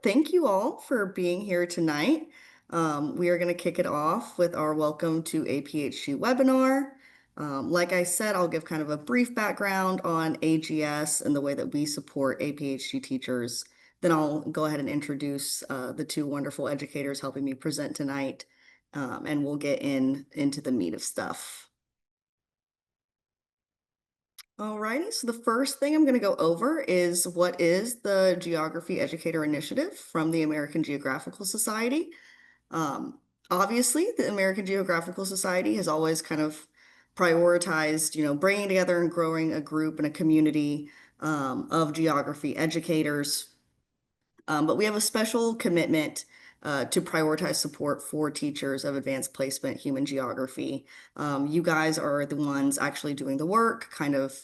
thank you all for being here tonight. We are going to kick it off with our Welcome to APHG webinar. Like I said, I'll give kind of a brief background on AGS and the way that we support APHG teachers. Then I'll go ahead and introduce the two wonderful educators helping me present tonight, and we'll get into the meat of stuff. Alrighty, so the first thing I'm going to go over is what is the Geography Educator Initiative from the American Geographical Society. Um, Obviously, the American Geographical Society has always kind of prioritized, bringing together and growing a group and a community of geography educators. But we have a special commitment to prioritize support for teachers of advanced placement human geography. You guys are the ones actually doing the work, kind of,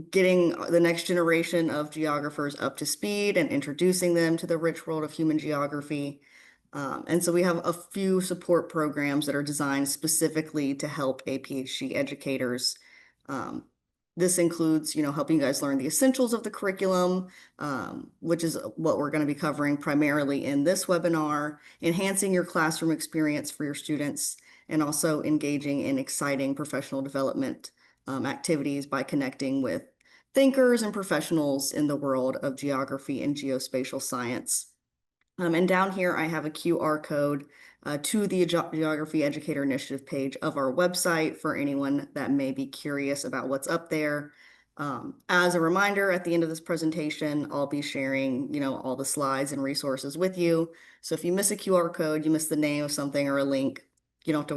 getting the next generation of geographers up to speed and introducing them to the rich world of human geography. And so we have a few support programs that are designed specifically to help APHG educators. This includes, helping you guys learn the essentials of the curriculum, which is what we're going to be covering primarily in this webinar, enhancing your classroom experience for your students, and also engaging in exciting professional development activities by connecting with thinkers and professionals in the world of geography and geospatial science. And down here, I have a QR code to the Geography Educator Initiative page of our website for anyone that may be curious about what's up there. As a reminder, at the end of this presentation, I'll be sharing, all the slides and resources with you. So if you miss a QR code, you miss the name of something or a link, you don't have to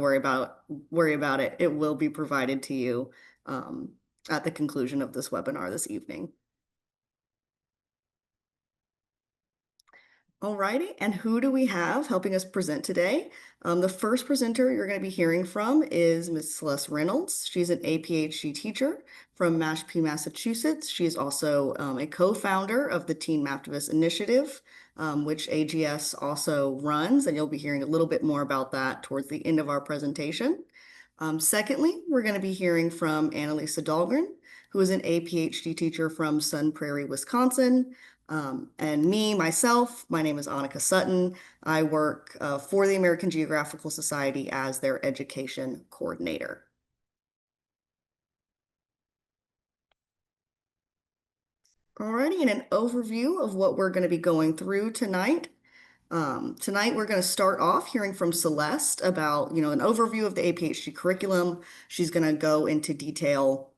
worry about it. It will be provided to you at the conclusion of this webinar this evening. Alrighty, and who do we have helping us present today? The first presenter you're going to be hearing from is Ms. Celeste Reynolds. She's an APHG teacher from Mashpee, Massachusetts. She is also a co-founder of the Teen Maptivist Initiative, which AGS also runs, and you'll be hearing a little bit more about that towards the end of our presentation. Secondly, we're going to be hearing from Annalisa Dahlgren, who is an APHG teacher from Sun Prarie, Wisconsin. And myself, my name is Annika Sutton. I work for the American Geographical Society as their education coordinator. Alrighty, and an overview of what we're going to be going through tonight. Tonight, we're going to start off hearing from Celeste about, an overview of the APHG curriculum. She's going to go into detail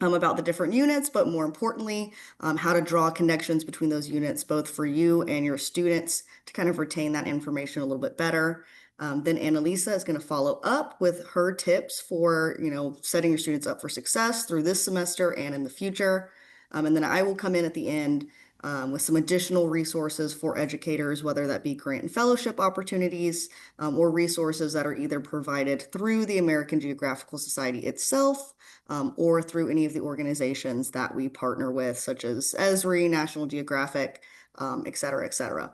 about the different units, but more importantly, how to draw connections between those units, both for you and your students to kind of retain that information a little bit better. Then Annalisa is going to follow up with her tips for, setting your students up for success through this semester and in the future. And then I will come in at the end with some additional resources for educators, whether that be grant and fellowship opportunities or resources that are either provided through the American Geographical Society itself or through any of the organizations that we partner with, such as Esri, National Geographic, et cetera, et cetera.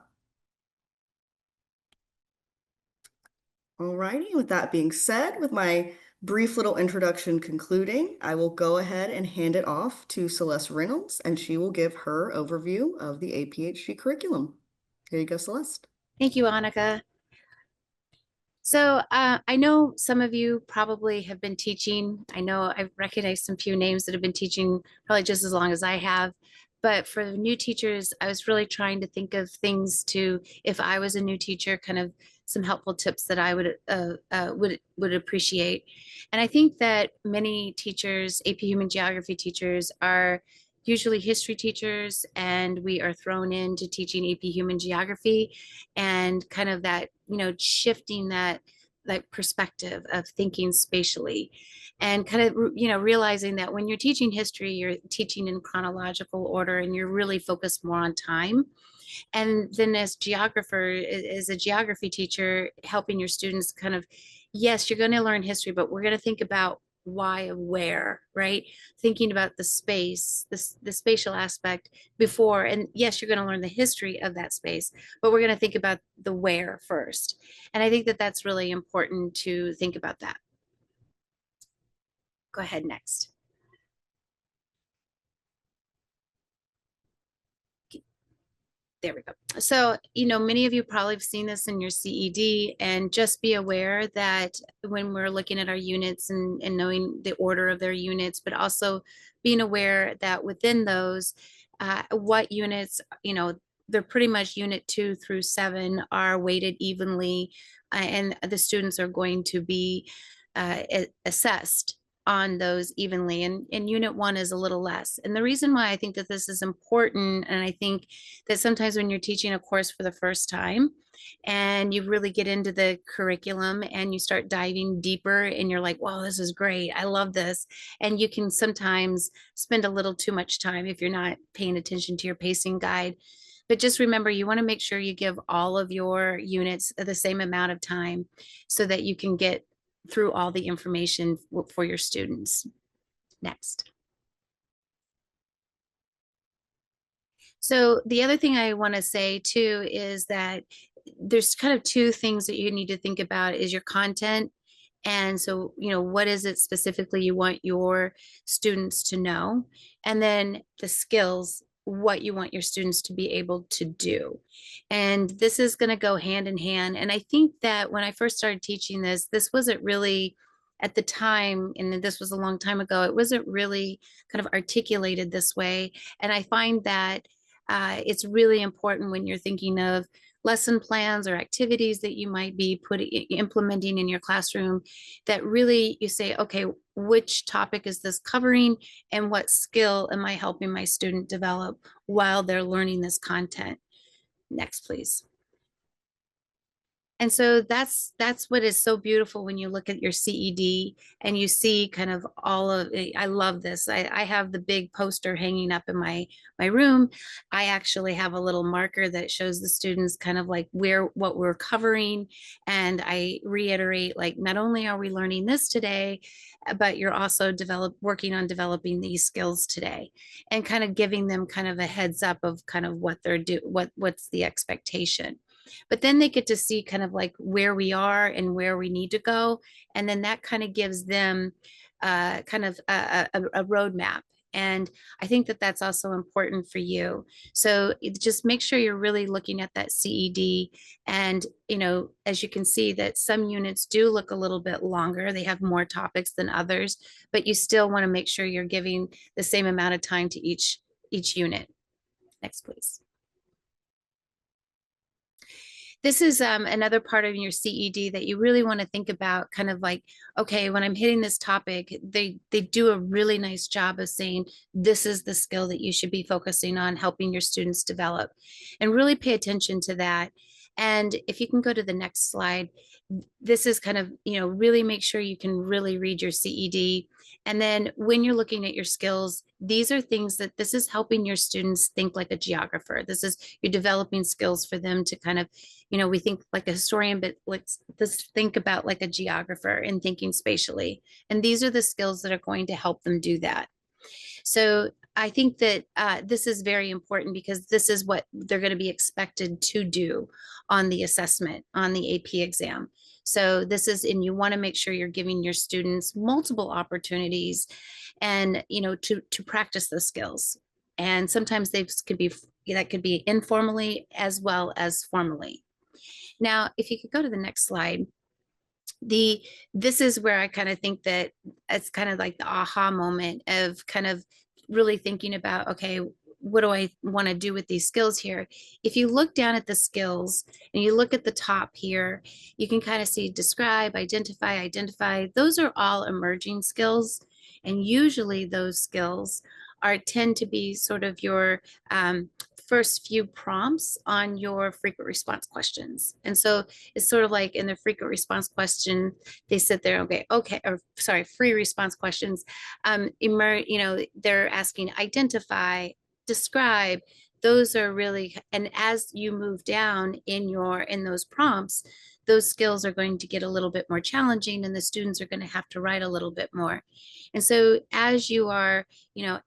All righty, with that being said, with my brief little introduction concluding, I will go ahead and hand it off to Celeste Reynolds, and she will give her overview of the APHG curriculum. Here you go, Celeste. Thank you, Annika. So I know some of you probably have been teaching. I know I've recognized some few names that have been teaching probably just as long as I have. But for the new teachers, I was really trying to think of things to, if I was a new teacher, kind of some helpful tips that I would appreciate. And I think that many teachers, AP Human Geography teachers, are usually history teachers, and we are thrown into teaching AP Human Geography, and kind of that, shifting that perspective of thinking spatially, and kind of, realizing that when you're teaching history, you're teaching in chronological order and you're really focused more on time. And then as a geography teacher, helping your students kind of, yes, you're going to learn history, but we're going to think about why of where, right? Thinking about the space, the spatial aspect before, and yes, you're going to learn the history of that space, but we're going to think about the where first. And I think that that's really important to think about that. Go ahead, next. There we go. So, many of you probably have seen this in your CED, and just be aware that when we're looking at our units and knowing the order of their units, but also being aware that within those, what units, they're pretty much unit 2 through 7 are weighted evenly, and the students are going to be assessed on those evenly, and unit 1 is a little less. And the reason why I think that this is important, and I think that sometimes when you're teaching a course for the first time and you really get into the curriculum and you start diving deeper and you're like, wow, this is great, I love this, and you can sometimes spend a little too much time if you're not paying attention to your pacing guide. But just remember, you want to make sure you give all of your units the same amount of time so that you can get through all the information for your students. Next. So the other thing I want to say too is that there's kind of 2 things that you need to think about is your content. And so, what is it specifically you want your students to know? And then the skills, what you want your students to be able to do. And this is going to go hand in hand. And I think that when I first started teaching this, this wasn't really at the time, and this was a long time ago, it wasn't really kind of articulated this way. And I find that it's really important when you're thinking of lesson plans or activities that you might be implementing in your classroom, that really you say, okay, which topic is this covering and what skill am I helping my student develop while they're learning this content? Next, please. And so that's what is so beautiful when you look at your CED and you see kind of all of, I love this. I have the big poster hanging up in my room. I actually have a little marker that shows the students kind of like what we're covering. And I reiterate, like, not only are we learning this today, but you're also working on developing these skills today, and kind of giving them kind of a heads up of kind of what they're what's the expectation. But then they get to see kind of like where we are and where we need to go. And then that kind of gives them kind of a roadmap. And I think that that's also important for you. So just make sure you're really looking at that CED. And, as you can see, that some units do look a little bit longer. They have more topics than others, but you still want to make sure you're giving the same amount of time to each unit. Next, please. This is another part of your CED that you really want to think about, kind of like, okay, when I'm hitting this topic, they do a really nice job of saying, this is the skill that you should be focusing on helping your students develop, and really pay attention to that. And if you can go to the next slide, this is kind of, really make sure you can really read your CED. And then when you're looking at your skills, these are things that this is helping your students think like a geographer. This is, you're developing skills for them to kind of, we think like a historian, but let's think about like a geographer and thinking spatially. And these are the skills that are going to help them do that. So I think that this is very important because this is what they're going to be expected to do on the assessment, on the AP exam. So this is, and you want to make sure you're giving your students multiple opportunities and, to practice the skills. And sometimes that could be informally as well as formally. Now, if you could go to the next slide, this is where I kind of think that it's kind of like the aha moment of kind of really thinking about, okay, what do I want to do with these skills here? If you look down at the skills and you look at the top here, you can kind of see describe, identify. Those are all emerging skills. And usually those skills tend to be sort of your first few prompts on your frequent response questions. And so it's sort of like in the frequent response question, they sit there, free response questions. They're asking identify, describe. Those are really, and as you move down in those prompts, those skills are going to get a little bit more challenging and the students are going to have to write a little bit more. And so as you are,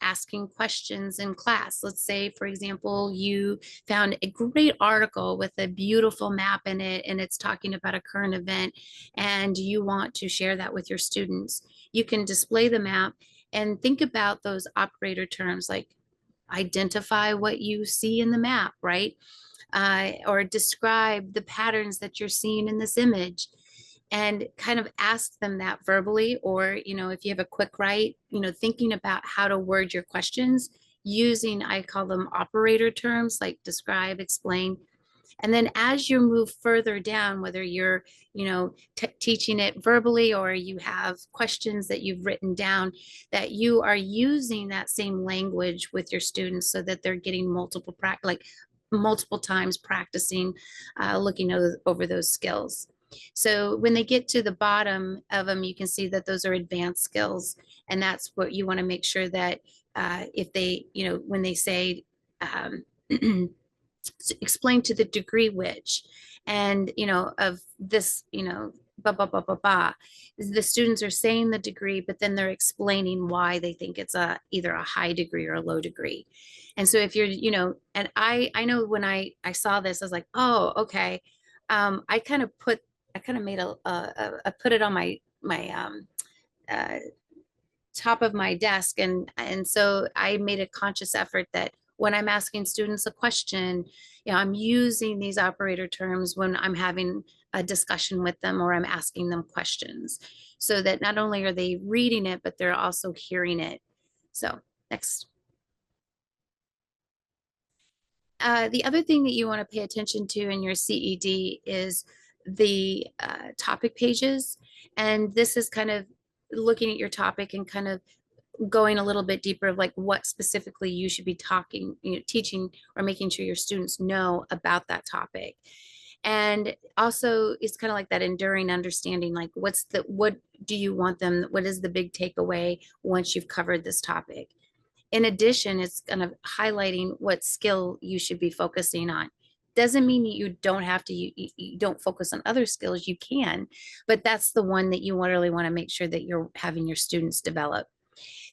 asking questions in class, let's say, for example, you found a great article with a beautiful map in it, and it's talking about a current event, and you want to share that with your students, you can display the map and think about those operator terms like identify what you see in the map, right? or describe the patterns that you're seeing in this image, and kind of ask them that verbally, or if you have a quick write, thinking about how to word your questions using, I call them operator terms, like describe, explain. And then as you move further down, whether you're, teaching it verbally or you have questions that you've written down, that you are using that same language with your students so that they're getting multiple times practicing, looking over those skills. So when they get to the bottom of them, you can see that those are advanced skills. And that's what you want to make sure that if they, when they say, explain to the degree which, and of this, blah blah blah blah blah, the students are saying the degree, but then they're explaining why they think it's either a high degree or a low degree. And so if you're, and I know when I saw this, I was like, oh, okay. I kind of made I put it on my uh, top of my desk, and so I made a conscious effort that when I'm asking students a question, I'm using these operator terms when I'm having a discussion with them or I'm asking them questions, so that not only are they reading it, but they're also hearing it. So next. The other thing that you want to pay attention to in your CED is the topic pages. And this is kind of looking at your topic and kind of going a little bit deeper of like what specifically you should be teaching or making sure your students know about that topic. And also it's kind of like that enduring understanding, like what do you want them, what is the big takeaway once you've covered this topic. In addition, it's kind of highlighting what skill you should be focusing on. Doesn't mean you don't have to, you don't focus on other skills, you can, but that's the one that you really want to make sure that you're having your students develop.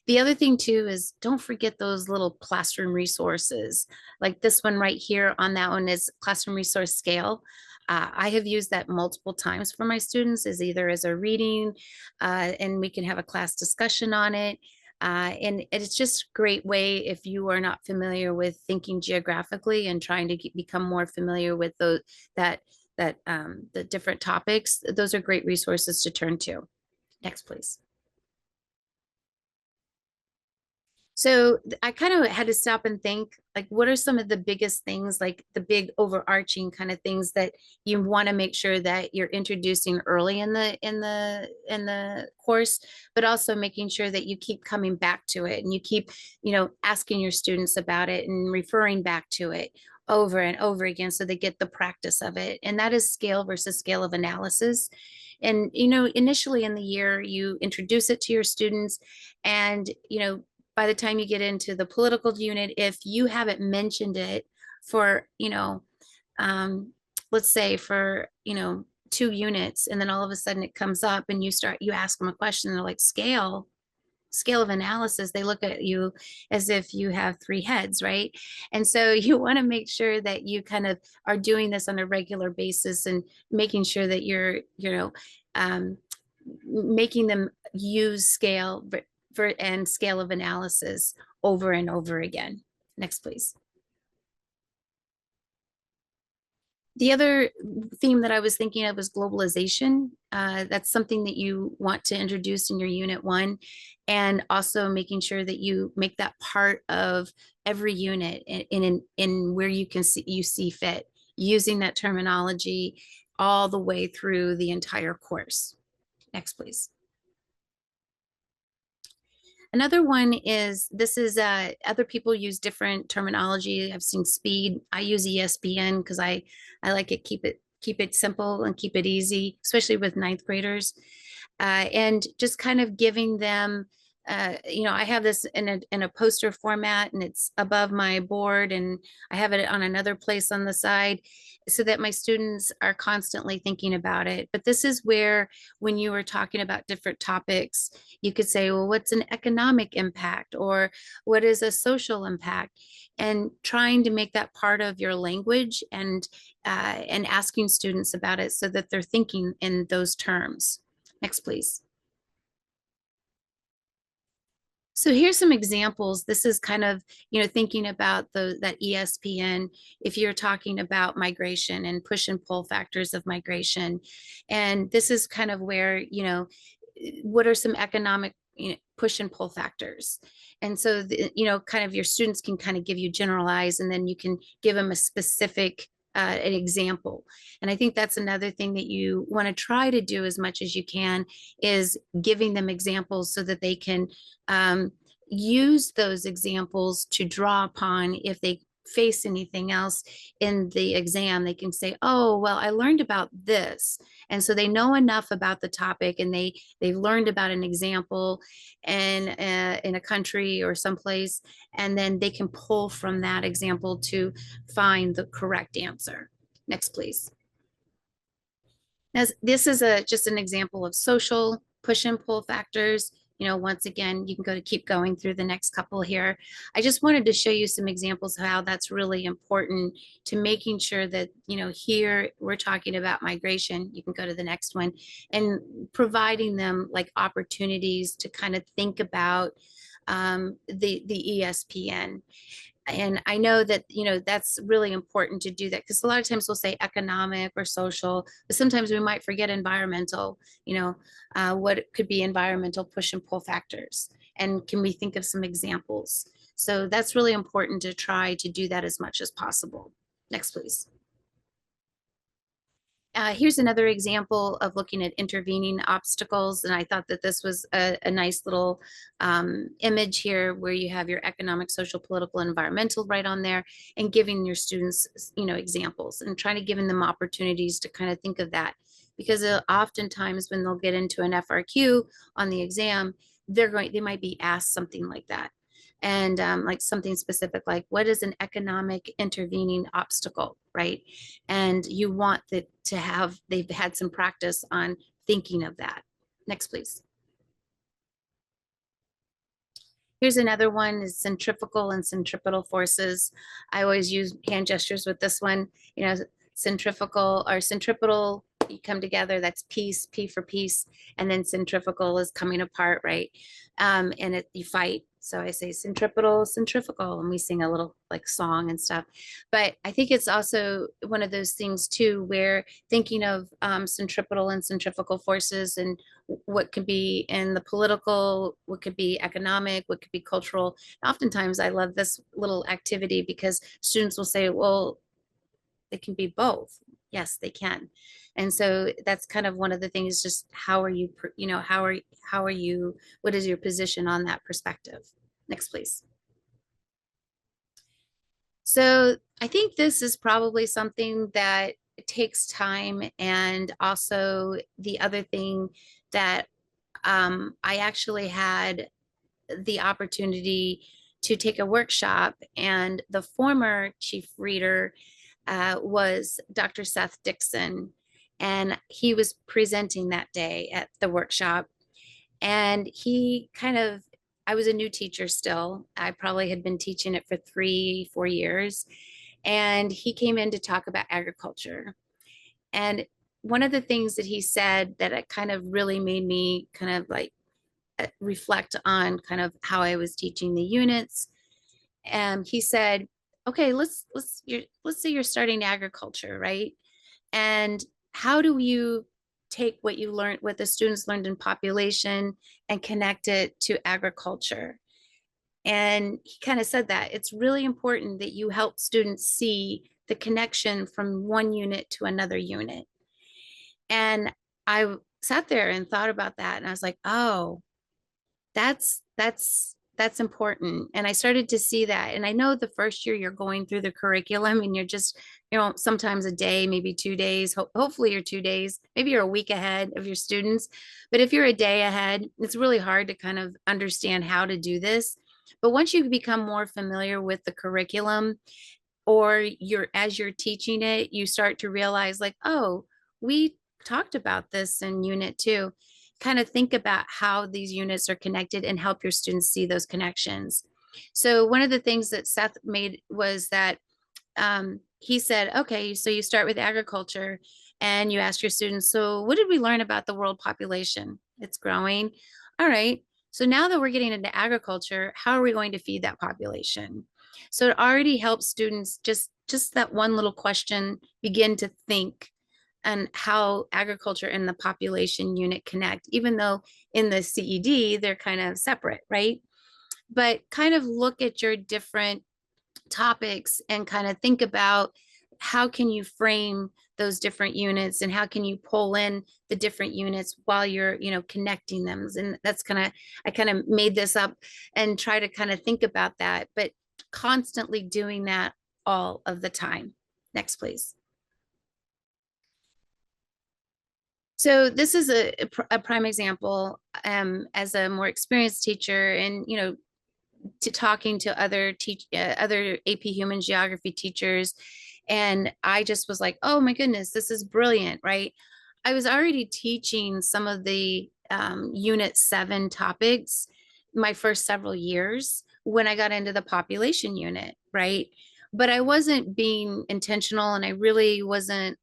The other thing too is don't forget those little classroom resources. Like this one right here on that one is classroom resource scale. I have used that multiple times for my students, as either as a reading, and we can have a class discussion on it. And it's just a great way if you are not familiar with thinking geographically and trying to become more familiar with those that the different topics. Those are great resources to turn to. Next, please. So I kind of had to stop and think, like, what are some of the biggest things, like the big overarching kind of things that you want to make sure that you're introducing early in the course, but also making sure that you keep coming back to it and you keep, asking your students about it and referring back to it over and over again so they get the practice of it. And that is scale versus scale of analysis. And initially in the year, you introduce it to your students, and by the time you get into the political unit, if you haven't mentioned it for, um, let's say for, 2 units, and then all of a sudden it comes up and you ask them a question, and they're like, scale of analysis, they look at you as if you have 3 heads, right? And so you want to make sure that you kind of are doing this on a regular basis and making sure that you're, um, making them use scale and scale of analysis over and over again. Next, please. The other theme that I was thinking of was globalization. That's something that you want to introduce in your unit 1, and also making sure that you make that part of every unit in where you see fit, using that terminology all the way through the entire course. Next, please. Another one is, this is other people use different terminology. I've seen speed. I use ESPN because I like it, keep it simple and keep it easy, especially with 9th graders. And just kind of giving them, I have this in a poster format, and it's above my board, and I have it on another place on the side, so that my students are constantly thinking about it. But this is where, when you were talking about different topics, you could say, well, what's an economic impact, or what is a social impact? And trying to make that part of your language, and asking students about it so that they're thinking in those terms. Next, please. So here's some examples. This is kind of, thinking about that ESPN, if you're talking about migration and push and pull factors of migration. And this is kind of where, what are some economic, push and pull factors? And so, kind of your students can kind of give you generalized, and then you can give them a specific an example. And I think that's another thing that you want to try to do as much as you can, is giving them examples so that they can use those examples to draw upon if they face anything else in the exam. They can say, oh, well, I learned about this. And so they know enough about the topic, and they've learned about an example and in a country or someplace, and then they can pull from that example to find the correct answer. Next, please. As this is just an example of social push and pull factors. Once again, you can keep going through the next couple here. I just wanted to show you some examples of how that's really important to making sure that, here we're talking about migration. You can go to the next one, and providing them like opportunities to kind of think about the ESPN. And I know that, that's really important to do that, because a lot of times we'll say economic or social, but sometimes we might forget environmental, what could be environmental push and pull factors. And can we think of some examples? So that's really important to try to do that as much as possible. Next, please. Here's another example of looking at intervening obstacles. And I thought that this was a nice little image here, where you have your economic, social, political, and environmental right on there, and giving your students, examples, and trying to give them opportunities to kind of think of that. Because oftentimes when they'll get into an FRQ on the exam, they might be asked something like that. And like something specific, like what is an economic intervening obstacle, right? And you want that to have, they've had some practice on thinking of that. Next, please. Here's another one, is centrifugal and centripetal forces. I always use hand gestures with this one. Centrifugal or centripetal, you come together, that's peace, P for peace. And then centrifugal is coming apart, right? And you fight. So I say centripetal, centrifugal, and we sing a little like song and stuff. But I think it's also one of those things too, where thinking of centripetal and centrifugal forces, and what could be in the political, what could be economic, what could be cultural. Oftentimes I love this little activity, because students will say, well, it can be both. Yes, they can. And so that's kind of one of the things, just how are you, how are you, what is your position on that perspective? Next, please. So I think this is probably something that takes time. And also the other thing that I actually had the opportunity to take a workshop, and the former chief reader was Dr. Seth Dixon, and he was presenting that day at the workshop. And he kind of, I was a new teacher still. I probably had been teaching it for 3-4 years. And he came in to talk about agriculture. And one of the things that he said that it kind of really made me kind of like reflect on kind of how I was teaching the units. And he said, okay, let's say you're starting agriculture, right? And how do you take what you learned, what the students learned in population, and connect it to agriculture? And he kind of said that it's really important that you help students see the connection from one unit to another unit. And I sat there and thought about that, and I was like, oh, that's important. And I started to see that. And I know the first year you're going through the curriculum, and you're just, sometimes a day, maybe 2 days, hopefully you're 2 days, maybe you're a week ahead of your students. But if you're a day ahead, it's really hard to kind of understand how to do this. But once you become more familiar with the curriculum, or as you're teaching it, you start to realize like, oh, we talked about this in unit 2. Kind of think about how these units are connected, and help your students see those connections. So one of the things that Seth made was that he said, okay, so you start with agriculture, and you ask your students, so what did we learn about the world population? It's growing. All right. So now that we're getting into agriculture, how are we going to feed that population? So it already helps students just that one little question begin to think and how agriculture and the population unit connect, even though in the CED they're kind of separate, right? But kind of look at your different topics and kind of think about how can you frame those different units and how can you pull in the different units while you're connecting them. And that's kind of, I kind of made this up and try to kind of think about that, but constantly doing that all of the time. Next, please. So this is a prime example, as a more experienced teacher, and to talking to other AP Human Geography teachers, and I just was like, oh my goodness, this is brilliant, right? I was already teaching some of the Unit 7 topics my first several years when I got into the population unit, right? But I wasn't being intentional, and I really wasn't.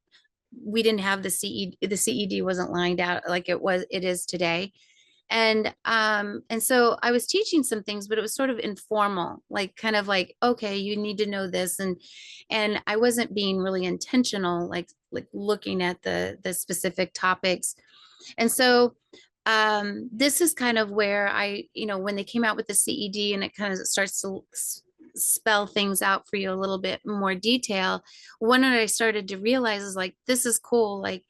We didn't have the CED. The CED wasn't lined out like it is today. And so I was teaching some things, but it was sort of informal, like kind of like, okay, you need to know this. And I wasn't being really intentional, like looking at the specific topics. And so this is kind of where when they came out with the CED and it kind of starts to spell things out for you a little bit more detail, one that I started to realize is like, this is cool. Like,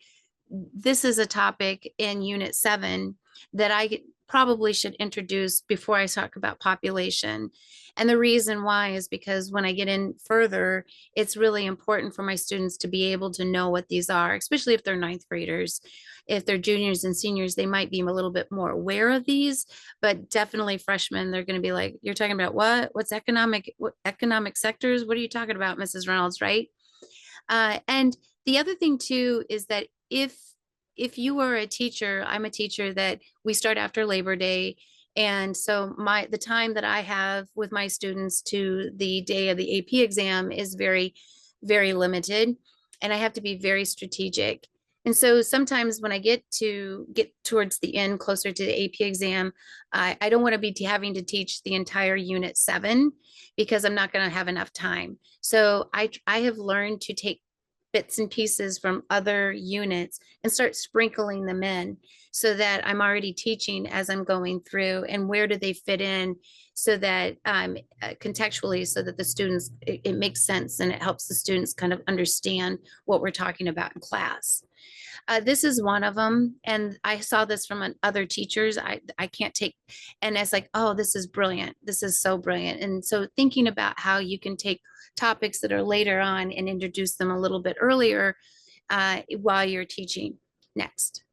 this is a topic in Unit 7 that I probably should introduce before I talk about population. And the reason why is because when I get in further, it's really important for my students to be able to know what these are, especially if they're ninth graders. If they're juniors and seniors, they might be a little bit more aware of these, but definitely freshmen, they're going to be like, you're talking about what? What's economic sectors? What are you talking about, Mrs. Reynolds, right? And the other thing too is that if you are a teacher, I'm a teacher that we start after Labor Day. And so the time that I have with my students to the day of the AP exam is very, very limited. And I have to be very strategic. And so sometimes when I get towards the end, closer to the AP exam, I don't want to be having to teach the entire Unit 7 because I'm not going to have enough time. So I have learned to take bits and pieces from other units and start sprinkling them in so that I'm already teaching as I'm going through, and where do they fit in so that contextually, so that the students, it makes sense and it helps the students kind of understand what we're talking about in class. This is one of them, and I saw this from other teachers. I can't take, and it's like, oh, this is brilliant. This is so brilliant. And so thinking about how you can take topics that are later on and introduce them a little bit earlier while you're teaching. Next.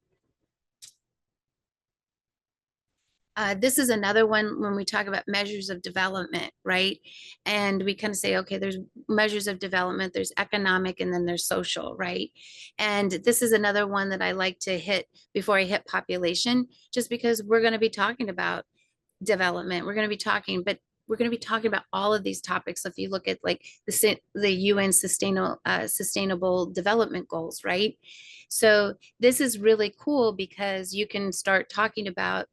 This is another one when we talk about measures of development, right? And we kind of say, okay, there's measures of development, there's economic, and then there's social, right? And this is another one that I like to hit before I hit population, just because we're going to be talking about development. We're going to be talking, but we're going to be talking about all of these topics. If you look at like the UN sustainable development goals, right? So this is really cool because you can start talking about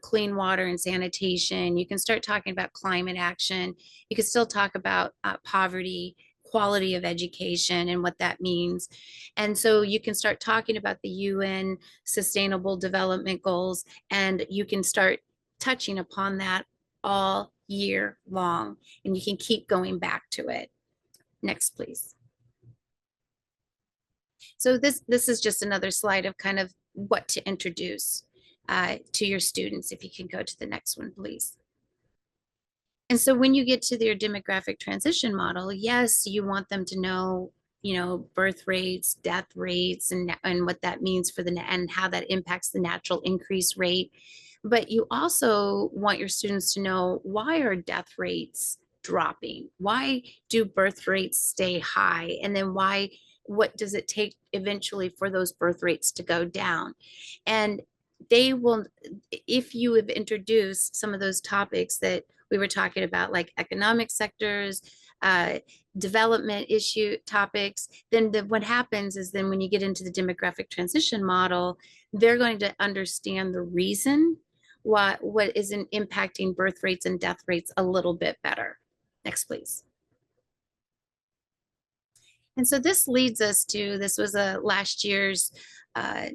clean water and sanitation. You can start talking about climate action. You can still talk about poverty, quality of education, and what that means. And so you can start talking about the UN Sustainable Development Goals, and you can start touching upon that all year long, and you can keep going back to it. Next, please. So this is just another slide of kind of what to introduce to your students. If you can go to the next one, please. And so when you get to their demographic transition model, yes, you want them to know, birth rates, death rates, and what that means for and how that impacts the natural increase rate. But you also want your students to know, why are death rates dropping? Why do birth rates stay high? And then what does it take eventually for those birth rates to go down? And they will, if you have introduced some of those topics that we were talking about, like economic sectors, development issue topics, then what happens is then when you get into the demographic transition model, they're going to understand the reason what isn't impacting birth rates and death rates a little bit better. Next, please. And so this leads us to, this was a last year's, uh,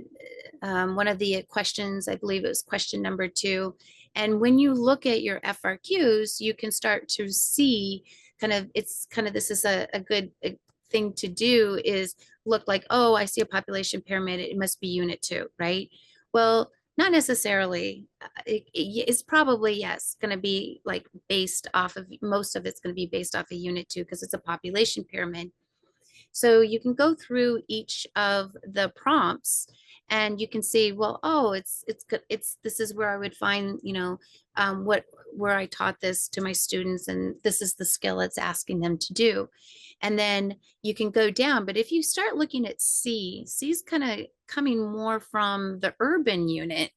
one of the questions, I believe it was question number 2. And when you look at your FRQs, you can start to see this is a good thing to do is look like, oh, I see a population pyramid, it must be unit 2, right? Well, not necessarily. It's probably, yes, going to be like based off of, most of it's going to be based off of unit 2 because it's a population pyramid. So you can go through each of the prompts and you can see, well, oh, it's good. This is where I would find, where I taught this to my students, and this is the skill it's asking them to do. And then you can go down. But if you start looking at C's kind of coming more from the urban unit.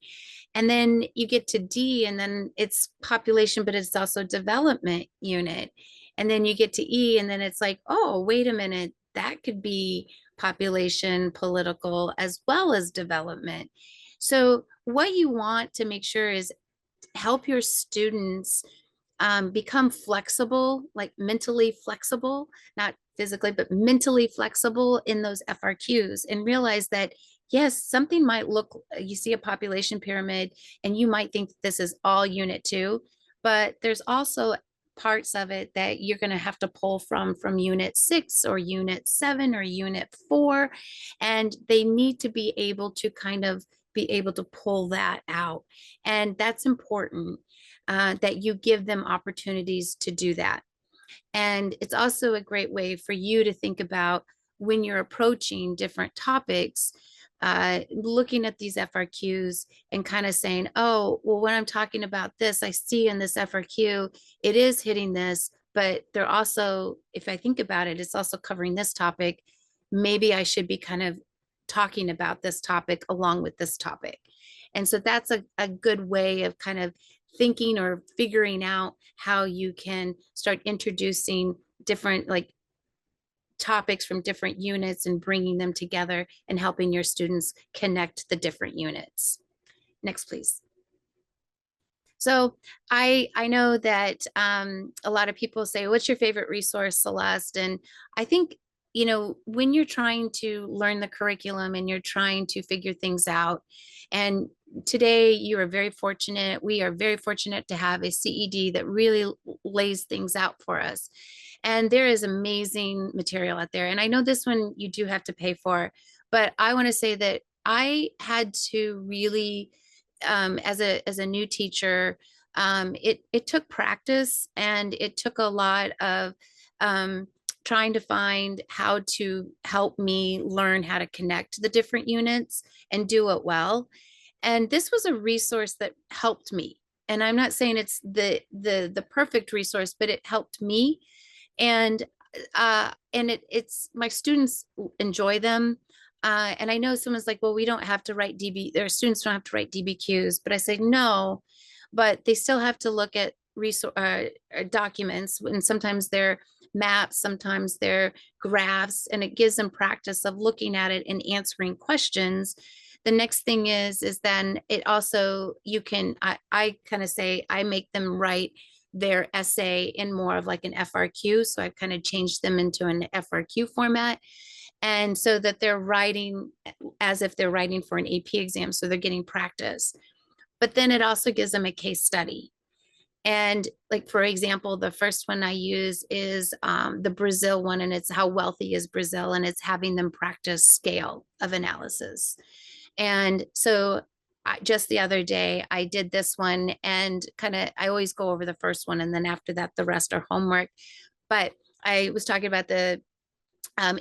And then you get to D, and then it's population, but it's also development unit. And then you get to E, and then it's like, oh, wait a minute, that could be population, political, as well as development. So what you want to make sure is help your students become flexible, like mentally flexible, not physically, but mentally flexible in those FRQs, and realize that, yes, something might look, you see a population pyramid and you might think this is all unit 2, but there's also parts of it that you're going to have to pull from unit 6 or unit 7 or unit 4, and they need to be able to kind of be able to pull that out. And that's important, that you give them opportunities to do that. And it's also a great way for you to think about when you're approaching different topics, looking at these FRQs and kind of saying, oh, well, when I'm talking about this, I see in this FRQ, it is hitting this, but they're also, if I think about it, it's also covering this topic. Maybe I should be kind of talking about this topic along with this topic. And so that's a good way of kind of thinking or figuring out how you can start introducing different like topics from different units and bringing them together and helping your students connect the different units. Next, please. So I know that a lot of people say, what's your favorite resource, Celeste? And I think, when you're trying to learn the curriculum and you're trying to figure things out, and today you are very fortunate, we are very fortunate to have a CED that really lays things out for us. And there is amazing material out there. And I know this one you do have to pay for, but I want to say that I had to really, as a new teacher, it took practice, and it took a lot of trying to find how to help me learn how to connect the different units and do it well. And this was a resource that helped me. And I'm not saying it's the perfect resource, but it helped me. And it's my students enjoy them. And I know someone's like, well, we don't have to write their students don't have to write DBQs, but I say no, but they still have to look at documents, and sometimes they're maps, sometimes they're graphs, and it gives them practice of looking at it and answering questions. The next thing is then it also, I kind of say, I make them write their essay in more of like an FRQ. So I've kind of changed them into an FRQ format. And so that they're writing as if they're writing for an AP exam. So they're getting practice. But then it also gives them a case study. And like, for example, the first one I use is the Brazil one, and it's how wealthy is Brazil, and it's having them practice scale of analysis. And so just the other day, I did this one, and I always go over the first one, and then after that, the rest are homework. But I was talking about the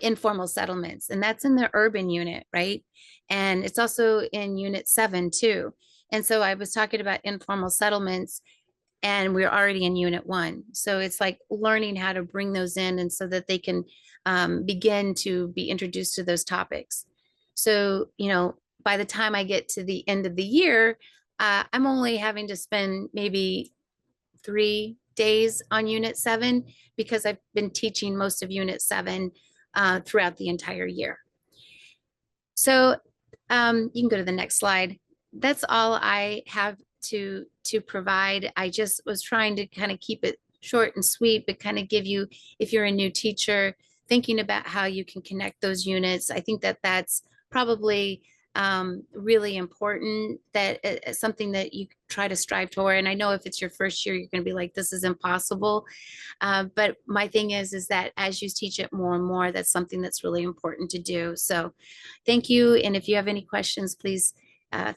informal settlements, and that's in the urban unit, right? And it's also in unit 7 too. And so I was talking about informal settlements, and we're already in unit 1. So it's like learning how to bring those in, and so that they can begin to be introduced to those topics. So, by the time I get to the end of the year, I'm only having to spend maybe 3 days on unit 7, because I've been teaching most of unit 7 throughout the entire year. So you can go to the next slide. That's all I have to provide. I just was trying to kind of keep it short and sweet, but kind of give you, if you're a new teacher, thinking about how you can connect those units. I think that that's probably really important, that something that you try to strive toward. And I know if it's your first year, you're going to be like, this is impossible. But my thing is that as you teach it more and more, that's something that's really important to do. So thank you. And if you have any questions, please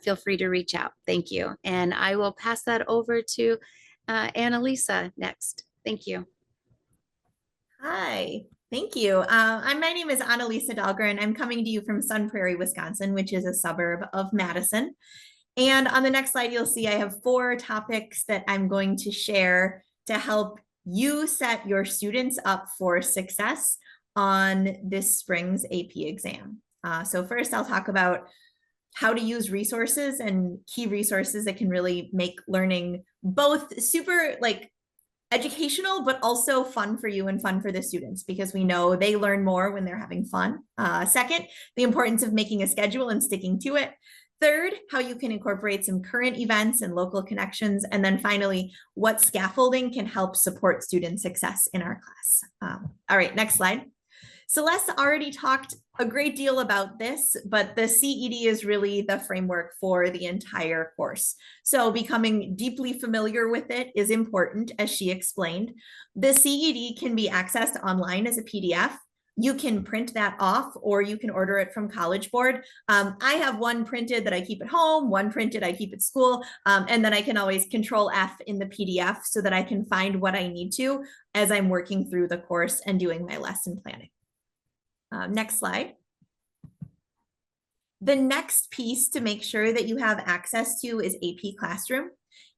feel free to reach out. Thank you. And I will pass that over to Annalisa next. Thank you. Hi, thank you. My name is Annalisa Dahlgren. I'm coming to you from Sun Prarie, Wisconsin, which is a suburb of Madison. And on the next slide, you'll see I have 4 topics that I'm going to share to help you set your students up for success on this spring's AP exam. So first, I'll talk about how to use resources and key resources that can really make learning both super educational, but also fun for you and fun for the students, because we know they learn more when they're having fun. Second, the importance of making a schedule and sticking to it. Third, how you can incorporate some current events and local connections. And then finally, what scaffolding can help support student success in our class. All right, next slide. Celeste already talked a great deal about this, but the CED is really the framework for the entire course. So becoming deeply familiar with it is important, as she explained. The CED can be accessed online as a PDF. You can print that off, or you can order it from College Board. I have one printed that I keep at home, one printed I keep at school, and then I can always Control F in the PDF so that I can find what I need to as I'm working through the course and doing my lesson planning. Next slide. The next piece to make sure that you have access to is AP Classroom.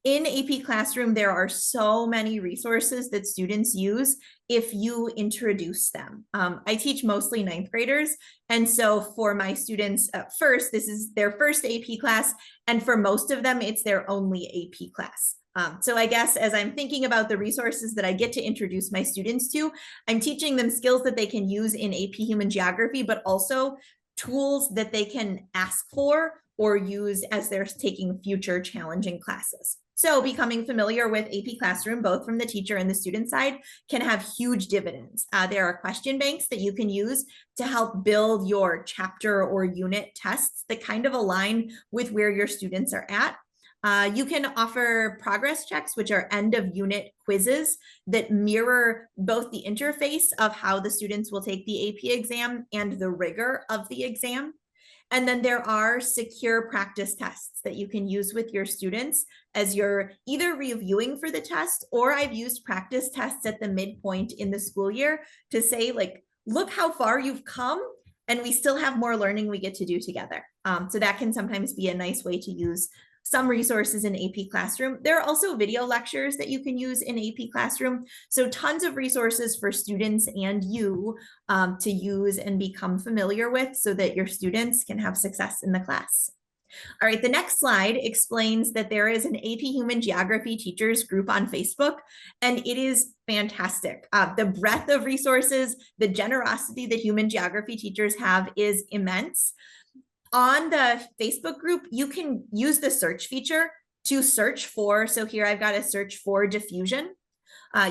In AP Classroom, there are so many resources that students use if you introduce them. I teach mostly 9th graders. And so for my students, first, this is their first AP class. And for most of them, it's their only AP class. So I guess as I'm thinking about the resources that I get to introduce my students to, I'm teaching them skills that they can use in AP Human Geography, but also tools that they can ask for or use as they're taking future challenging classes. So becoming familiar with AP Classroom, both from the teacher and the student side, can have huge dividends. There are question banks that you can use to help build your chapter or unit tests that kind of align with where your students are at. You can offer progress checks, which are end of unit quizzes that mirror both the interface of how the students will take the AP exam and the rigor of the exam. And then there are secure practice tests that you can use with your students as you're either reviewing for the test, or I've used practice tests at the midpoint in the school year to say, like, look how far you've come, and we still have more learning we get to do together. So that can sometimes be a nice way to use some resources in AP Classroom. There are also video lectures that you can use in AP Classroom. So tons of resources for students and you to use and become familiar with so that your students can have success in the class. All right, the next slide explains that there is an AP Human Geography teachers group on Facebook, and it is fantastic. The breadth of resources, the generosity that human geography teachers have is immense. On the Facebook group, you can use the search feature to search for, so here I've got a search for diffusion.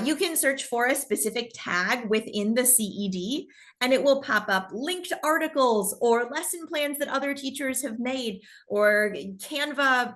You can search for a specific tag within the CED, and it will pop up linked articles or lesson plans that other teachers have made, or Canva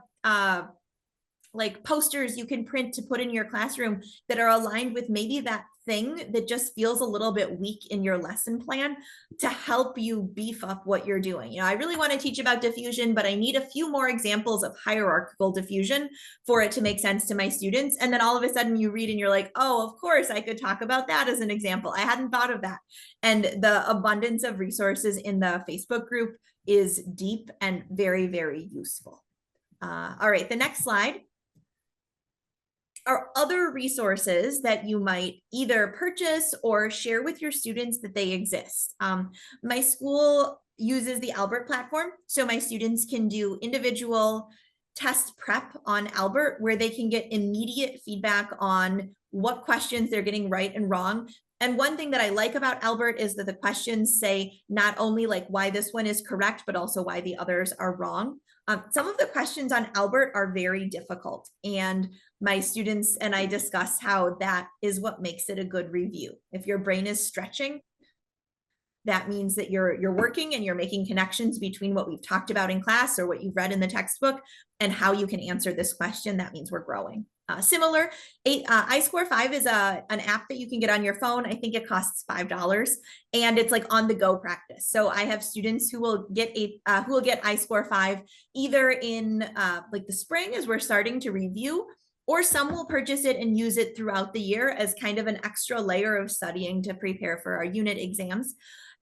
like posters you can print to put in your classroom that are aligned with maybe that thing that just feels a little bit weak in your lesson plan to help you beef up what you're doing. You know, I really want to teach about diffusion, but I need a few more examples of hierarchical diffusion for it to make sense to my students. And then all of a sudden you read and you're like, oh, of course I could talk about that as an example. I hadn't thought of that. And the abundance of resources in the Facebook group is deep and very, very useful. All right, the next slide are other resources that you might either purchase or share with your students that they exist. My school uses the Albert platform, so my students can do individual test prep on Albert, where they can get immediate feedback on what questions they're getting right and wrong. And one thing that I like about Albert is that the questions say not only like why this one is correct, but also why the others are wrong. Some of the questions on Albert are very difficult, and my students and I discuss how that is what makes it a good review. If your brain is stretching, that means that you're working and you're making connections between what we've talked about in class or what you've read in the textbook and how you can answer this question. That means we're growing. Similar, iScore 5 is an app that you can get on your phone. I think it costs $5, and it's like on the go practice. So I have students who will get iScore 5 either in like the spring as we're starting to review, or some will purchase it and use it throughout the year as kind of an extra layer of studying to prepare for our unit exams.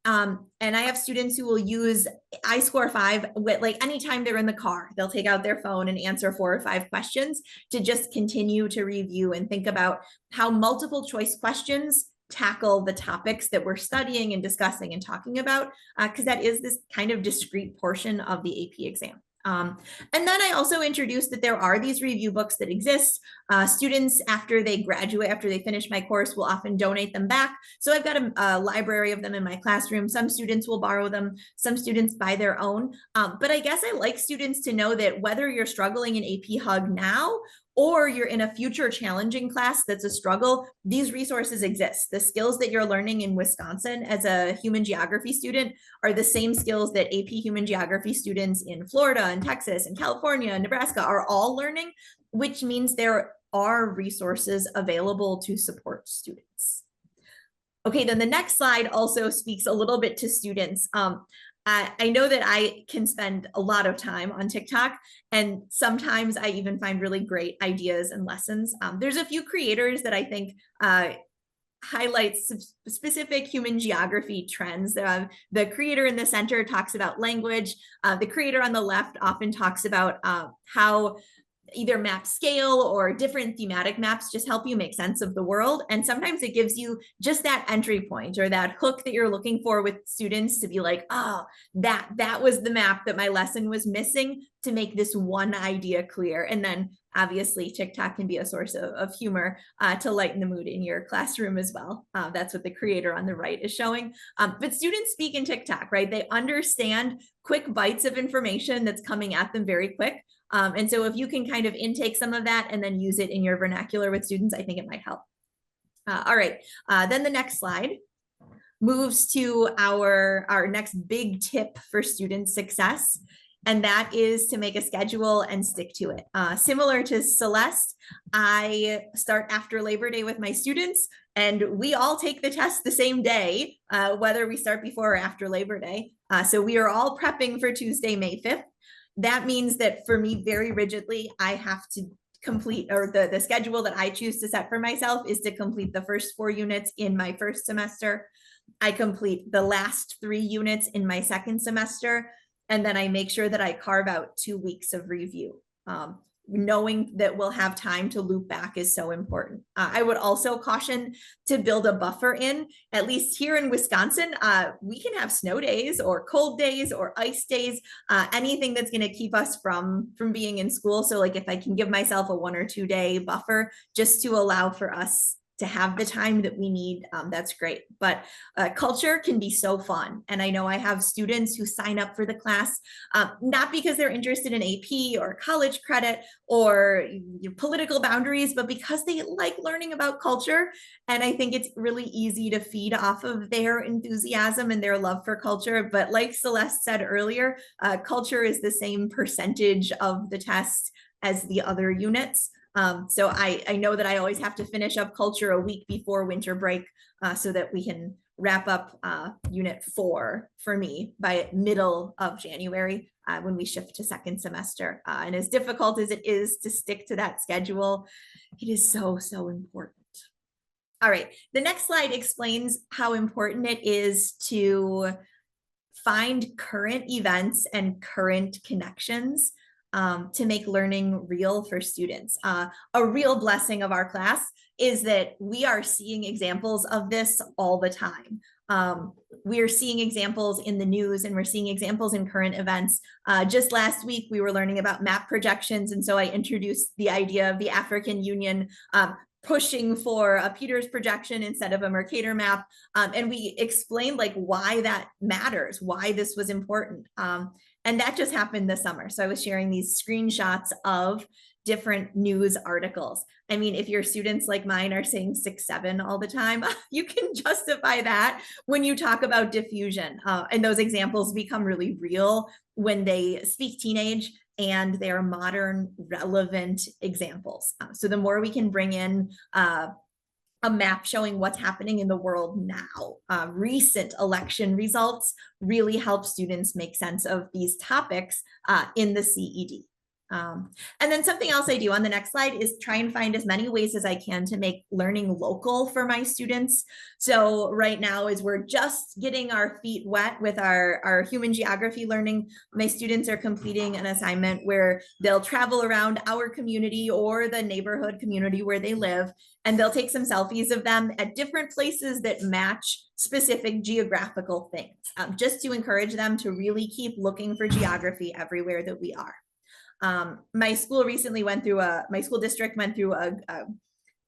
And I have students who will use iScore 5 with like anytime they're in the car, they'll take out their phone and answer 4 or 5 questions to just continue to review and think about how multiple choice questions tackle the topics that we're studying and discussing and talking about, because that is this kind of discrete portion of the AP exam. And then I also introduced that there are these review books that exist. Students, after they graduate, after they finish my course, will often donate them back. So I've got a library of them in my classroom. Some students will borrow them. Some students buy their own. But I guess I like students to know that whether you're struggling in AP Hug now, or you're in a future challenging class that's a struggle, these resources exist. The skills that you're learning in Wisconsin as a human geography student are the same skills that AP human geography students in Florida and Texas and California and Nebraska are all learning, which means there are resources available to support students. Okay, then the next slide also speaks a little bit to students. I know that I can spend a lot of time on TikTok, and sometimes I even find really great ideas and lessons. There's a few creators that I think highlight specific human geography trends. The creator in the center talks about language. The creator on the left often talks about how either map scale or different thematic maps just help you make sense of the world. And sometimes it gives you just that entry point or that hook that you're looking for with students to be like, oh, that was the map that my lesson was missing to make this one idea clear. And then obviously TikTok can be a source of humor to lighten the mood in your classroom as well. That's what the creator on the right is showing. But students speak in TikTok, right? They understand quick bites of information that's coming at them very quick. And so if you can kind of intake some of that and then use it in your vernacular with students, I think it might help. All right, then the next slide moves to our next big tip for student success. And that is to make a schedule and stick to it. Similar to Celeste, I start after Labor Day with my students, and we all take the test the same day, whether we start before or after Labor Day. So we are all prepping for Tuesday, May 5th. That means that for me, very rigidly, I have to complete, or the schedule that I choose to set for myself is to complete the first 4 units in my first semester. I complete the last 3 units in my second semester. And then I make sure that I carve out 2 weeks of review. Knowing that we'll have time to loop back is so important. I would also caution to build a buffer in, at least here in Wisconsin, we can have snow days or cold days or ice days, anything that's gonna keep us from being in school. So like if I can give myself a 1 or 2 day buffer just to allow for us to have the time that we need, that's great. But culture can be so fun. And I know I have students who sign up for the class, not because they're interested in AP or college credit or political boundaries, but because they like learning about culture. And I think it's really easy to feed off of their enthusiasm and their love for culture. But like Celeste said earlier, culture is the same percentage of the test as the other units. So I know that I always have to finish up culture a week before winter break so that we can wrap up unit 4 for me by middle of January when we shift to second semester. And as difficult as it is to stick to that schedule, it is so, so important. All right, the next slide explains how important it is to find current events and current connections to make learning real for students. A real blessing of our class is that we are seeing examples of this all the time. We are seeing examples in the news and we're seeing examples in current events. Just last week, we were learning about map projections. And so I introduced the idea of the African Union pushing for a Peters projection instead of a Mercator map. And we explained like why that matters, why this was important. And that just happened this summer. So I was sharing these screenshots of different news articles. I mean, if your students like mine are saying 6-7 all the time, you can justify that when you talk about diffusion. And those examples become really real when they speak teenage and they are modern, relevant examples. So the more we can bring in a map showing what's happening in the world now, recent election results really help students make sense of these topics in the CED. And then something else I do on the next slide is try and find as many ways as I can to make learning local for my students. So right now, as we're just getting our feet wet with our human geography learning, my students are completing an assignment where they'll travel around our community or the neighborhood community where they live, and they'll take some selfies of them at different places that match specific geographical things, just to encourage them to really keep looking for geography everywhere that we are. My school recently my school district went through a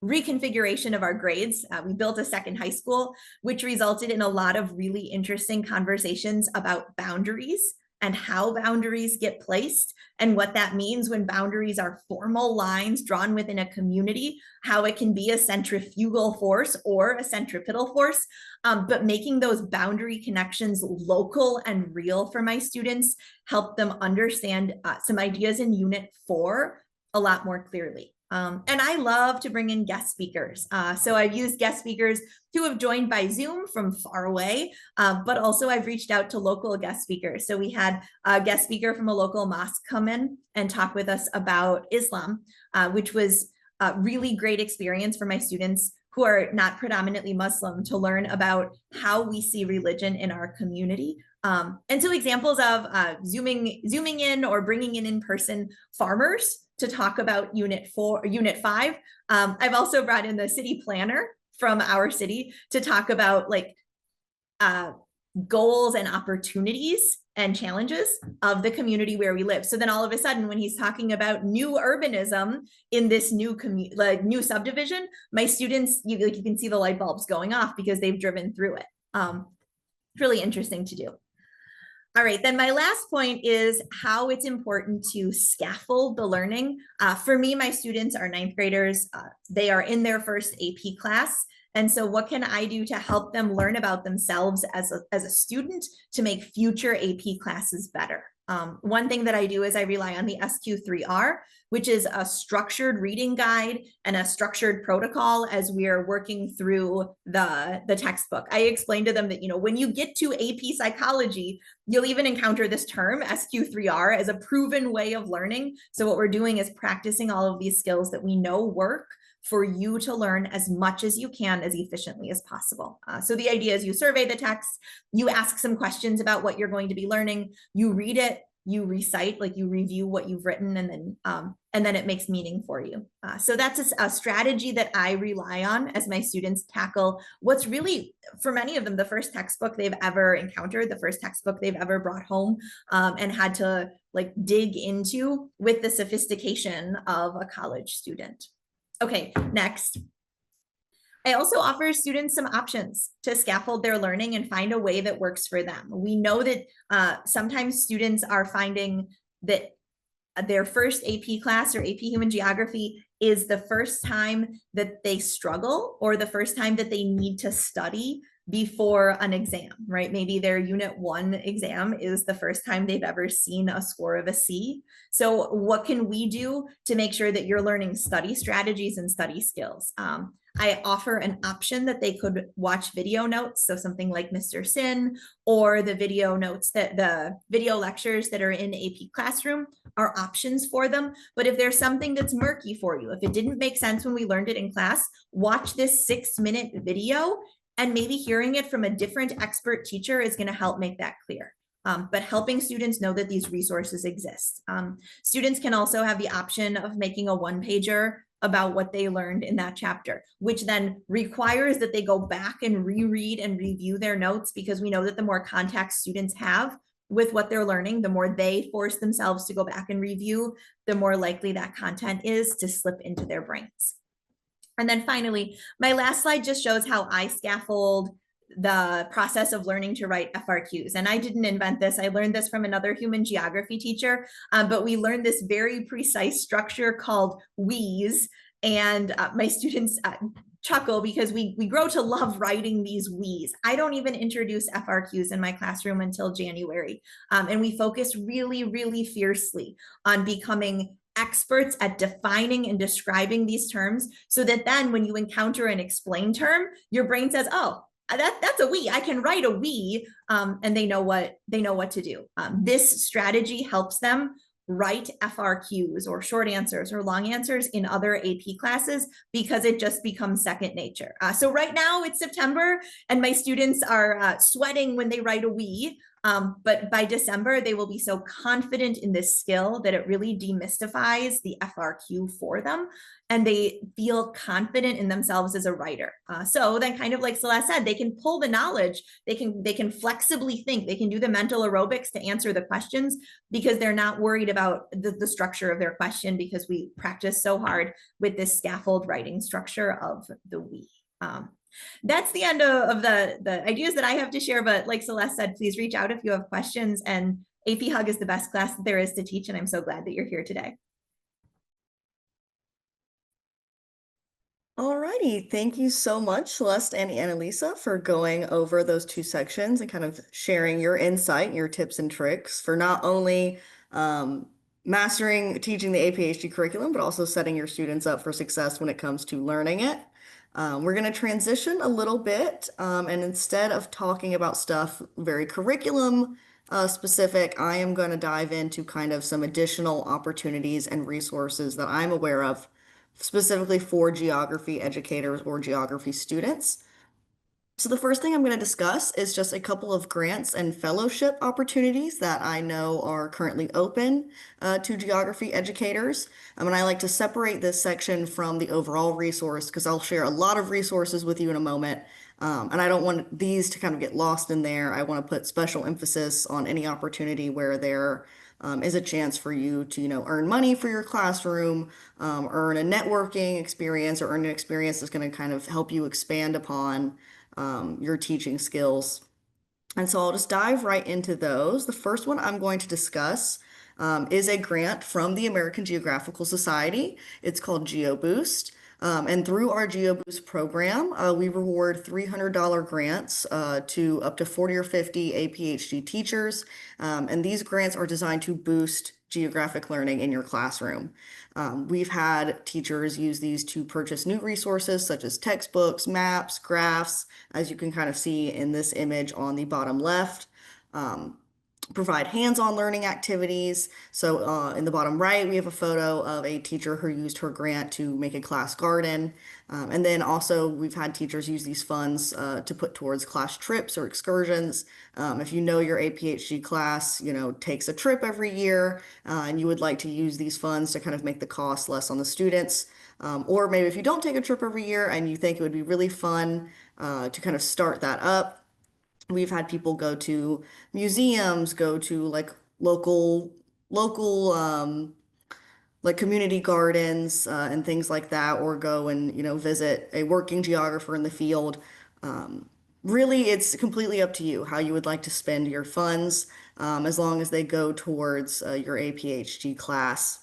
reconfiguration of our grades. We built a second high school, which resulted in a lot of really interesting conversations about boundaries and how boundaries get placed and what that means when boundaries are formal lines drawn within a community, how it can be a centrifugal force or a centripetal force, but making those boundary connections local and real for my students helped them understand some ideas in Unit 4 a lot more clearly. And I love to bring in guest speakers. So I've used guest speakers who have joined by Zoom from far away, but also I've reached out to local guest speakers. So we had a guest speaker from a local mosque come in and talk with us about Islam, which was a really great experience for my students who are not predominantly Muslim to learn about how we see religion in our community. And so examples of zooming in or bringing in person farmers to talk about Unit 5. I've also brought in the city planner from our city to talk about like goals and opportunities and challenges of the community where we live. So then all of a sudden, when he's talking about new urbanism in this new new subdivision, my students, you can see the light bulbs going off because they've driven through it. Really interesting to do. All right, then my last point is how it's important to scaffold the learning. For me, my students are 9th graders. They are in their first AP class. And so what can I do to help them learn about themselves as a student to make future AP classes better? One thing that I do is I rely on the SQ3R, which is a structured reading guide and a structured protocol as we are working through the textbook. I explained to them that, when you get to AP psychology, you'll even encounter this term SQ3R as a proven way of learning. So what we're doing is practicing all of these skills that we know work for you to learn as much as you can as efficiently as possible. So the idea is you survey the text, you ask some questions about what you're going to be learning, you read it, you recite, like you review what you've written, and then it makes meaning for you. So that's a strategy that I rely on as my students tackle what's really, for many of them, the first textbook they've ever encountered, the first textbook they've ever brought home and had to like dig into with the sophistication of a college student. Okay, next. I also offer students some options to scaffold their learning and find a way that works for them. We know that sometimes students are finding that their first AP class or AP Human Geography is the first time that they struggle or the first time that they need to study before an exam, right? Maybe their Unit 1 exam is the first time they've ever seen a score of a C. So what can we do to make sure that you're learning study strategies and study skills? I offer an option that they could watch video notes, so something like Mr. Sin, or the video notes that the video lectures that are in AP Classroom are options for them. But if there's something that's murky for you, if it didn't make sense when we learned it in class, watch this 6-minute video, and maybe hearing it from a different expert teacher is going to help make that clear. But helping students know that these resources exist. Students can also have the option of making a 1-pager about what they learned in that chapter, which then requires that they go back and reread and review their notes, because we know that the more context students have with what they're learning, the more they force themselves to go back and review, the more likely that content is to slip into their brains. And then finally, my last slide just shows how I scaffold the process of learning to write FRQs. And I didn't invent this. I learned this from another human geography teacher, but we learned this very precise structure called WHEES. And my students chuckle because we grow to love writing these WHEES. I don't even introduce FRQs in my classroom until January. And we focus really, really fiercely on becoming experts at defining and describing these terms so that then when you encounter an explained term, your brain says, oh, that's a we. I can write a we, and they know what to do. This strategy helps them write FRQs or short answers or long answers in other AP classes because it just becomes second nature. So right now it's September and my students are sweating when they write a we. But by December, they will be so confident in this skill that it really demystifies the FRQ for them. And they feel confident in themselves as a writer. So then kind of like Celeste said, they can pull the knowledge, they can flexibly think, they can do the mental aerobics to answer the questions because they're not worried about the structure of their question because we practice so hard with this scaffold writing structure of the we. That's the end of the ideas that I have to share, but like Celeste said, please reach out if you have questions, and AP Hug is the best class that there is to teach, and I'm so glad that you're here today. Alrighty, thank you so much, Celeste and Annalisa, for going over those two sections and kind of sharing your insight, your tips and tricks for not only teaching the APHG curriculum, but also setting your students up for success when it comes to learning it. We're going to transition a little bit, and instead of talking about stuff very curriculum specific, I am going to dive into kind of some additional opportunities and resources that I'm aware of specifically for geography educators or geography students. So the first thing I'm going to discuss is just a couple of grants and fellowship opportunities that I know are currently open to geography educators. And I like to separate this section from the overall resource because I'll share a lot of resources with you in a moment. And I don't want these to kind of get lost in there. I want to put special emphasis on any opportunity where there is a chance for you to, earn money for your classroom, earn a networking experience, or earn an experience that's going to kind of help you expand upon your teaching skills. And so I'll just dive right into those. The first one I'm going to discuss is a grant from the American Geographical Society. It's called GeoBoost. And through our GeoBoost program, we reward $300 grants to up to 40 or 50 APHG teachers. And these grants are designed to boost geographic learning in your classroom. We've had teachers use these to purchase new resources such as textbooks, maps, graphs, as you can kind of see in this image on the bottom left. Provide hands-on learning activities. So in the bottom right, we have a photo of a teacher who used her grant to make a class garden. And then also we've had teachers use these funds to put towards class trips or excursions. If you know your APHG class, takes a trip every year and you would like to use these funds to kind of make the cost less on the students. Or maybe if you don't take a trip every year and you think it would be really fun to kind of start that up, we've had people go to museums, go to like local like community gardens and things like that, or go and visit a working geographer in the field. Really, it's completely up to you how you would like to spend your funds, as long as they go towards your APHG class.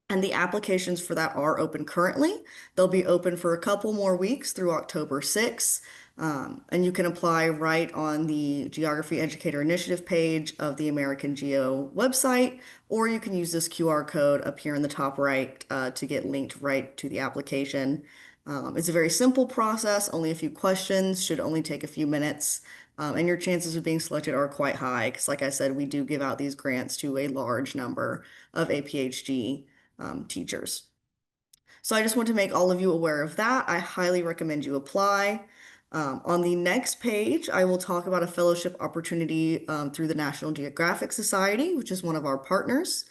And the applications for that are open currently. They'll be open for a couple more weeks through October 6th. And you can apply right on the Geography Educator Initiative page of the American Geo website, or you can use this QR code up here in the top right to get linked right to the application. It's a very simple process, only a few questions, should only take a few minutes, and your chances of being selected are quite high because, like I said, we do give out these grants to a large number of APHG teachers. So I just want to make all of you aware of that. I highly recommend you apply. On the next page, I will talk about a fellowship opportunity through the National Geographic Society, which is one of our partners.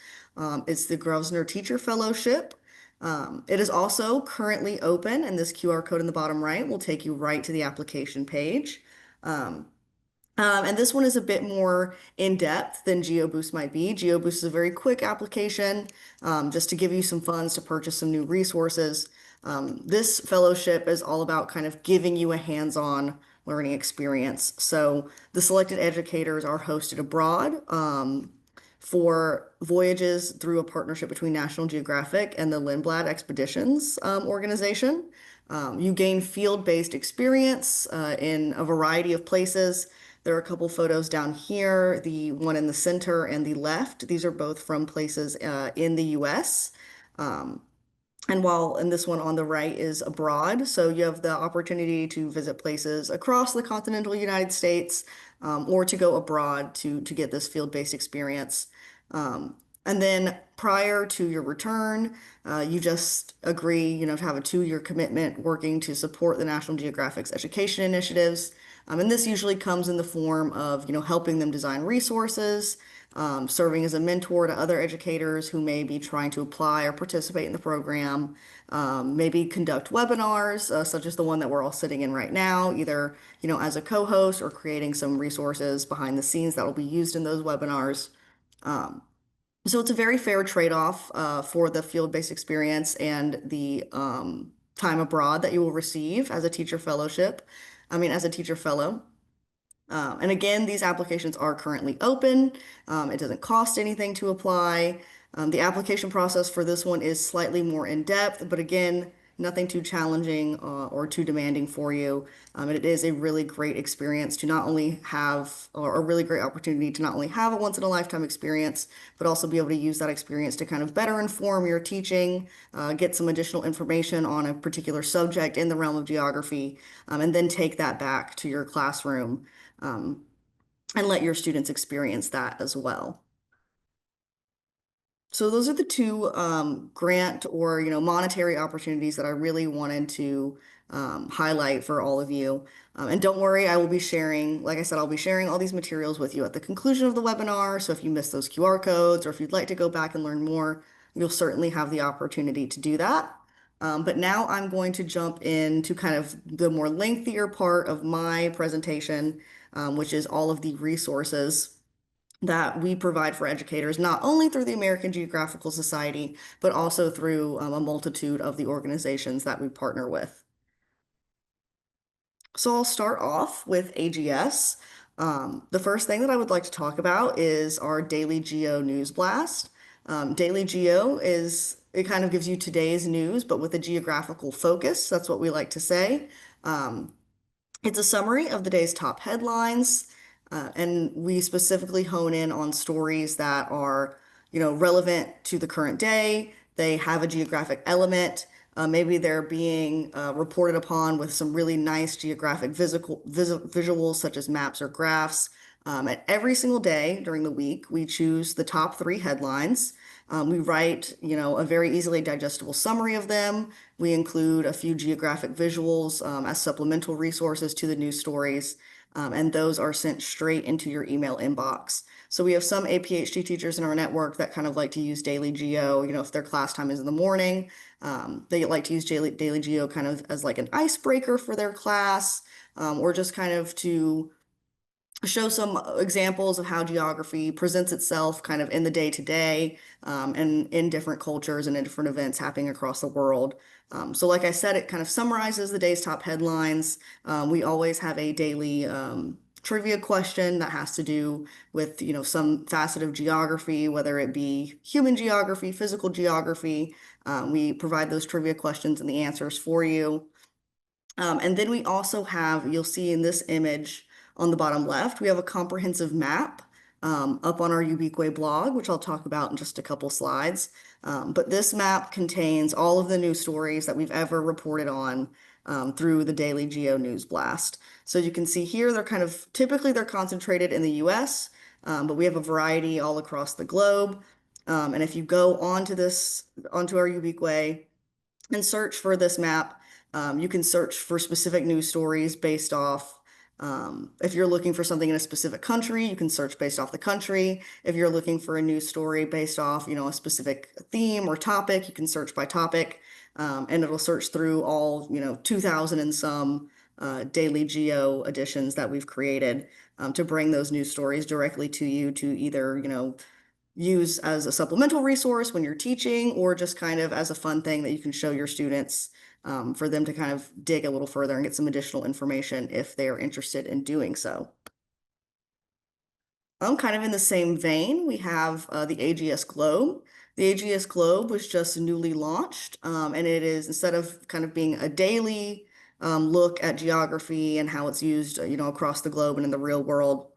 It's the Grosvenor Teacher Fellowship. It is also currently open, and this QR code in the bottom right will take you right to the application page. And this one is a bit more in-depth than GeoBoost might be. GeoBoost is a very quick application just to give you some funds to purchase some new resources. This fellowship is all about kind of giving you a hands-on learning experience. So the selected educators are hosted abroad for voyages through a partnership between National Geographic and the Lindblad Expeditions organization. You gain field-based experience in a variety of places. There are a couple photos down here, the one in the center and the left. These are both from places in the US. Um, and this one on the right is abroad. So you have the opportunity to visit places across the continental United States, or to go abroad to get this field-based experience. And then prior to your return, you just agree, to have a 2-year commitment working to support the National Geographic's education initiatives. And this usually comes in the form of, helping them design resources, serving as a mentor to other educators who may be trying to apply or participate in the program, maybe conduct webinars, such as the one that we're all sitting in right now, either, as a co-host or creating some resources behind the scenes that will be used in those webinars. So it's a very fair trade-off for the field-based experience and the time abroad that you will receive as a teacher fellowship. As a teacher fellow. And again, these applications are currently open. It doesn't cost anything to apply. The application process for this one is slightly more in-depth, but again, nothing too challenging or too demanding for you. And it is a really great experience to not only have, or a really great opportunity to not only have a once-in-a-lifetime experience, but also be able to use that experience to kind of better inform your teaching, get some additional information on a particular subject in the realm of geography, and then take that back to your classroom um, and let your students experience that as well. So those are the two grant or monetary opportunities that I really wanted to highlight for all of you. And don't worry, I will be sharing, like I said, I'll be sharing all these materials with you at the conclusion of the webinar. So if you missed those QR codes or if you'd like to go back and learn more, you'll certainly have the opportunity to do that. But now I'm going to jump into kind of the more lengthier part of my presentation, which is all of the resources that we provide for educators, not only through the American Geographical Society, but also through a multitude of the organizations that we partner with. So I'll start off with AGS. The first thing that I would like to talk about is our Daily Geo News Blast. Daily Geo it kind of gives you today's news, but with a geographical focus. That's what we like to say. It's a summary of the day's top headlines, and we specifically hone in on stories that are, relevant to the current day. They have a geographic element. Maybe they're being reported upon with some really nice geographic visuals, such as maps or graphs. And every single day during the week, we choose the top 3 headlines. We write, a very easily digestible summary of them. We include a few geographic visuals as supplemental resources to the news stories, and those are sent straight into your email inbox. So we have some APHG teachers in our network that kind of like to use Daily Geo, if their class time is in the morning. They like to use Daily Geo kind of as like an icebreaker for their class, or just kind of to show some examples of how geography presents itself kind of in the day-to-day, and in different cultures and in different events happening across the world. So like I said, it kind of summarizes the day's top headlines. We always have a daily trivia question that has to do with, some facet of geography, whether it be human geography, physical geography. We provide those trivia questions and the answers for you. And then we also have, you'll see in this image on the bottom left, we have a comprehensive map up on our Ubique blog, which I'll talk about in just a couple slides. But this map contains all of the news stories that we've ever reported on through the Daily Geo News Blast. So you can see here, typically they're concentrated in the US, but we have a variety all across the globe. And if you go onto our Ubique and search for this map, you can search for specific news stories based off, if you're looking for something in a specific country, you can search based off the country. If you're looking for a news story based off, a specific theme or topic, you can search by topic, and it'll search through all, 2,000 and some Daily Geo editions that we've created to bring those news stories directly to you to either, use as a supplemental resource when you're teaching, or just kind of as a fun thing that you can show your students for them to kind of dig a little further and get some additional information if they are interested in doing so. Kind of in the same vein, we have the AGS Globe. The AGS Globe was just newly launched, and it is, instead of kind of being a daily look at geography and how it's used, across the globe and in the real world,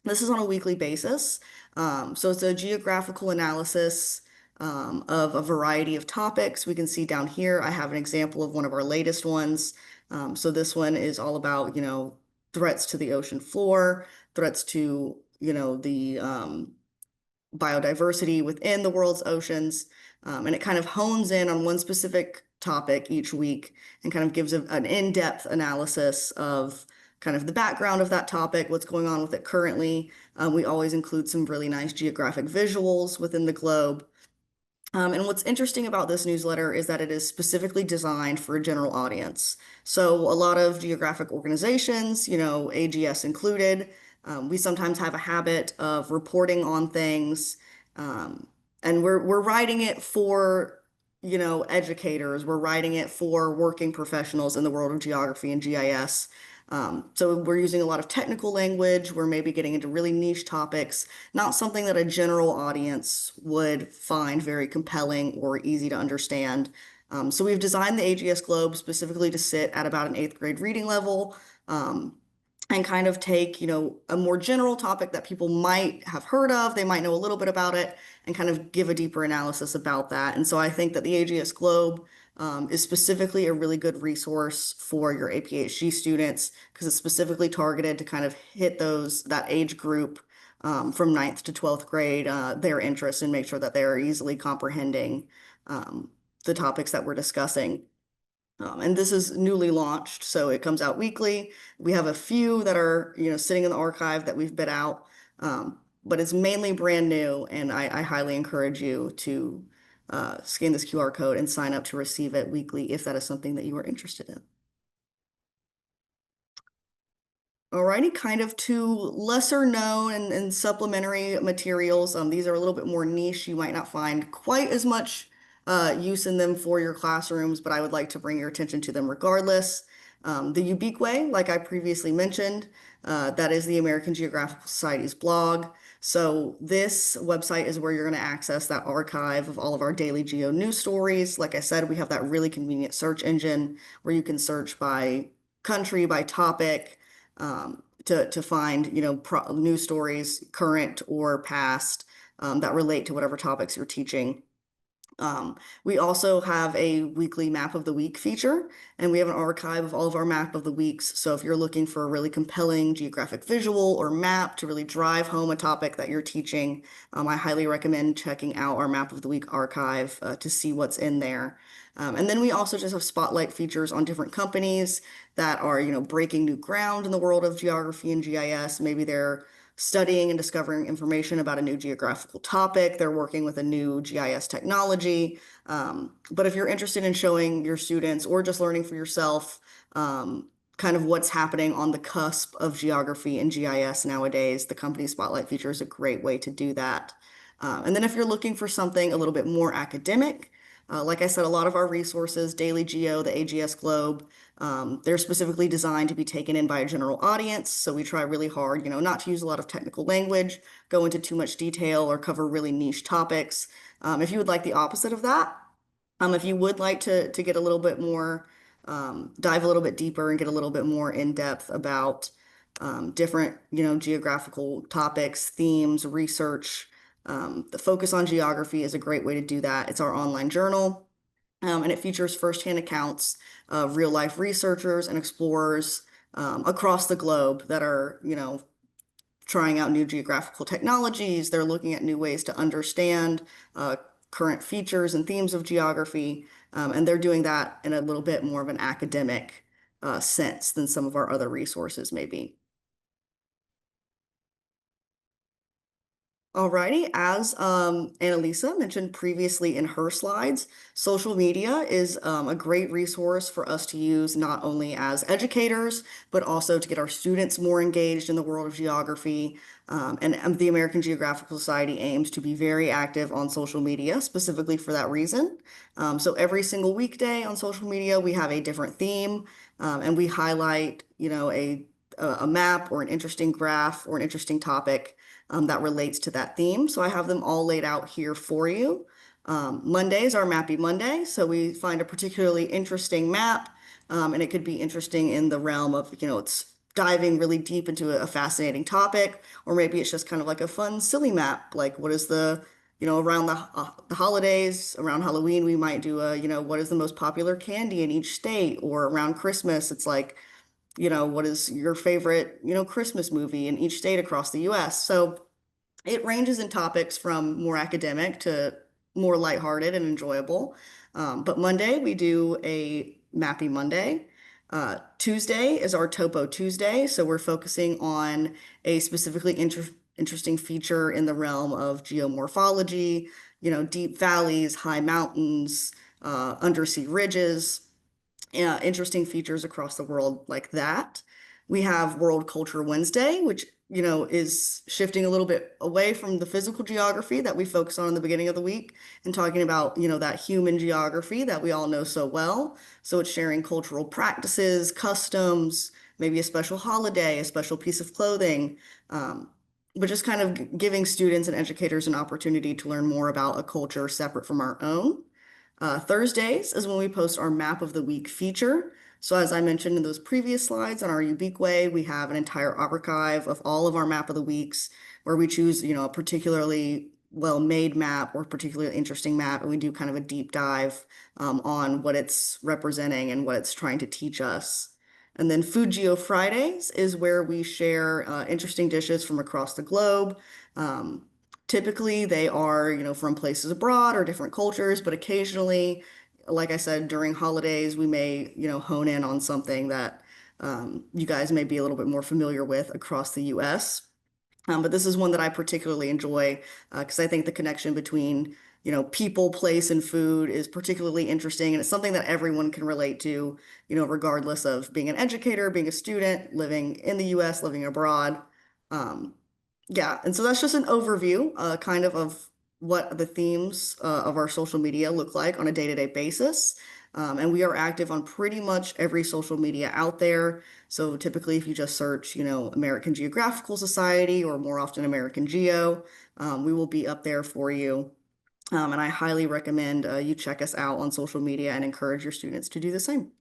this is on a weekly basis. So it's a geographical analysis of a variety of topics. We can see down here, I have an example of one of our latest ones. So this one is all about, threats to the ocean floor, threats to, the biodiversity within the world's oceans. And it kind of hones in on one specific topic each week and kind of gives an in-depth analysis of kind of the background of that topic, what's going on with it currently. We always include some really nice geographic visuals within the globe. And what's interesting about this newsletter is that it is specifically designed for a general audience. So a lot of geographic organizations, AGS included, we sometimes have a habit of reporting on things, and we're writing it for, educators. We're writing it for working professionals in the world of geography and GIS. So we're using a lot of technical language. We're maybe getting into really niche topics, not something that a general audience would find very compelling or easy to understand. So we've designed the AGS Globe specifically to sit at about an 8th grade reading level, and kind of take, a more general topic that people might have heard of, they might know a little bit about it, and kind of give a deeper analysis about that. And so I think that the AGS Globe is specifically a really good resource for your APHG students because it's specifically targeted to kind of hit that age group from 9th to 12th grade, their interests, and make sure that they're easily comprehending the topics that we're discussing. And this is newly launched, so it comes out weekly. We have a few that are, sitting in the archive that we've bid out, but it's mainly brand new, and I highly encourage you to scan this QR code and sign up to receive it weekly if that is something that you are interested in. Alrighty, kind of two lesser known and supplementary materials. These are a little bit more niche. You might not find quite as much use in them for your classrooms, but I would like to bring your attention to them regardless. The Ubique, like I previously mentioned, that is the American Geographical Society's blog. So this website is where you're going to access that archive of all of our daily geo news stories. Like I said, we have that really convenient search engine where you can search by country, by topic, to find, news stories, current or past, that relate to whatever topics you're teaching. We also have a weekly map of the week feature, and we have an archive of all of our map of the weeks. So if you're looking for a really compelling geographic visual or map to really drive home a topic that you're teaching, I highly recommend checking out our map of the week archive to see what's in there. And then we also just have spotlight features on different companies that are, breaking new ground in the world of geography and GIS. Maybe they're studying and discovering information about a new geographical topic. They're working with a new GIS technology. But if you're interested in showing your students or just learning for yourself, kind of what's happening on the cusp of geography and GIS nowadays, the company spotlight feature is a great way to do that. And then if you're looking for something a little bit more academic, like I said, a lot of our resources, Daily Geo, the AGS Globe, they're specifically designed to be taken in by a general audience. So we try really hard, not to use a lot of technical language, go into too much detail, or cover really niche topics. If you would like the opposite of that, if you would like to get a little bit more, dive a little bit deeper and get a little bit more in depth about different, geographical topics, themes, research, the Focus on Geography is a great way to do that. It's our online journal, and it features firsthand accounts of real life researchers and explorers across the globe that are, trying out new geographical technologies. They're looking at new ways to understand current features and themes of geography, and they're doing that in a little bit more of an academic sense than some of our other resources maybe. Alrighty, as Annalisa mentioned previously in her slides, social media is a great resource for us to use not only as educators, but also to get our students more engaged in the world of geography. And the American Geographical Society aims to be very active on social media, specifically for that reason. So every single weekday on social media, we have a different theme, and we highlight, a map or an interesting graph or an interesting topic that relates to that theme. So I have them all laid out here for you. Monday is our Mappy Monday. So we find a particularly interesting map, and it could be interesting in the realm of, it's diving really deep into a fascinating topic, or maybe it's just kind of like a fun, silly map. Like what is around the holidays, around Halloween, we might do what is the most popular candy in each state, or around Christmas, it's like, what is your favorite, Christmas movie in each state across the US. So it ranges in topics from more academic to more lighthearted and enjoyable. But Monday, we do a Mappy Monday. Tuesday is our Topo Tuesday. So we're focusing on a specifically interesting feature in the realm of geomorphology, deep valleys, high mountains, undersea ridges, interesting features across the world like that. We have World Culture Wednesday, which, is shifting a little bit away from the physical geography that we focus on in the beginning of the week and talking about, that human geography that we all know so well. So it's sharing cultural practices, customs, maybe a special holiday, a special piece of clothing, but just kind of giving students and educators an opportunity to learn more about a culture separate from our own. Thursdays is when we post our Map of the Week feature. So as I mentioned in those previous slides on our Unique Way, we have an entire archive of all of our Map of the Weeks where we choose, a particularly well-made map or particularly interesting map, and we do kind of a deep dive on what it's representing and what it's trying to teach us. And then Food Geo Fridays is where we share interesting dishes from across the globe. Um, Typically, they are, from places abroad or different cultures, but occasionally, like I said, during holidays, we may, hone in on something that you guys may be a little bit more familiar with across the US. But this is one that I particularly enjoy because I think the connection between, people, place, and food is particularly interesting, and it's something that everyone can relate to, regardless of being an educator, being a student, living in the US, living abroad. Um, yeah, and so that's just an overview, kind of what the themes of our social media look like on a day-to-day basis. And we are active on pretty much every social media out there. So typically, if you just search, American Geographical Society or more often American Geo, we will be up there for you. And I highly recommend you check us out on social media and encourage your students to do the same.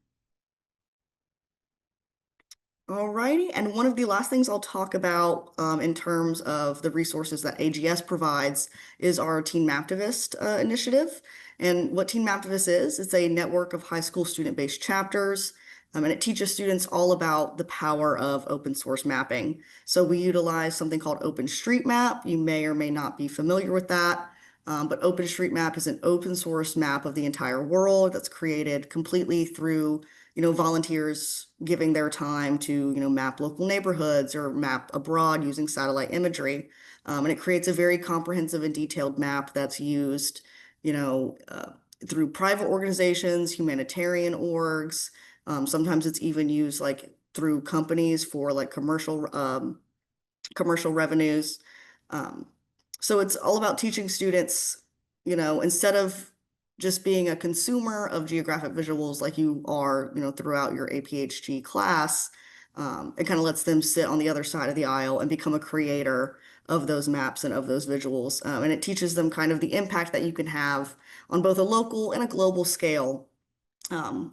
Alrighty, and one of the last things I'll talk about in terms of the resources that AGS provides is our Teen Maptivist initiative. And what Teen Maptivist is, it's a network of high school student-based chapters, and it teaches students all about the power of open source mapping. So we utilize something called OpenStreetMap. You may or may not be familiar with that, but OpenStreetMap is an open source map of the entire world that's created completely through volunteers giving their time to, map local neighborhoods or map abroad using satellite imagery. And it creates a very comprehensive and detailed map that's used, you know, uh, through private organizations, humanitarian orgs. Sometimes it's even used like through companies for like commercial revenues. Um, so it's all about teaching students, instead of just being a consumer of geographic visuals like you are, throughout your APHG class, it kind of lets them sit on the other side of the aisle and become a creator of those maps and of those visuals. And it teaches them kind of the impact that you can have on both a local and a global scale, when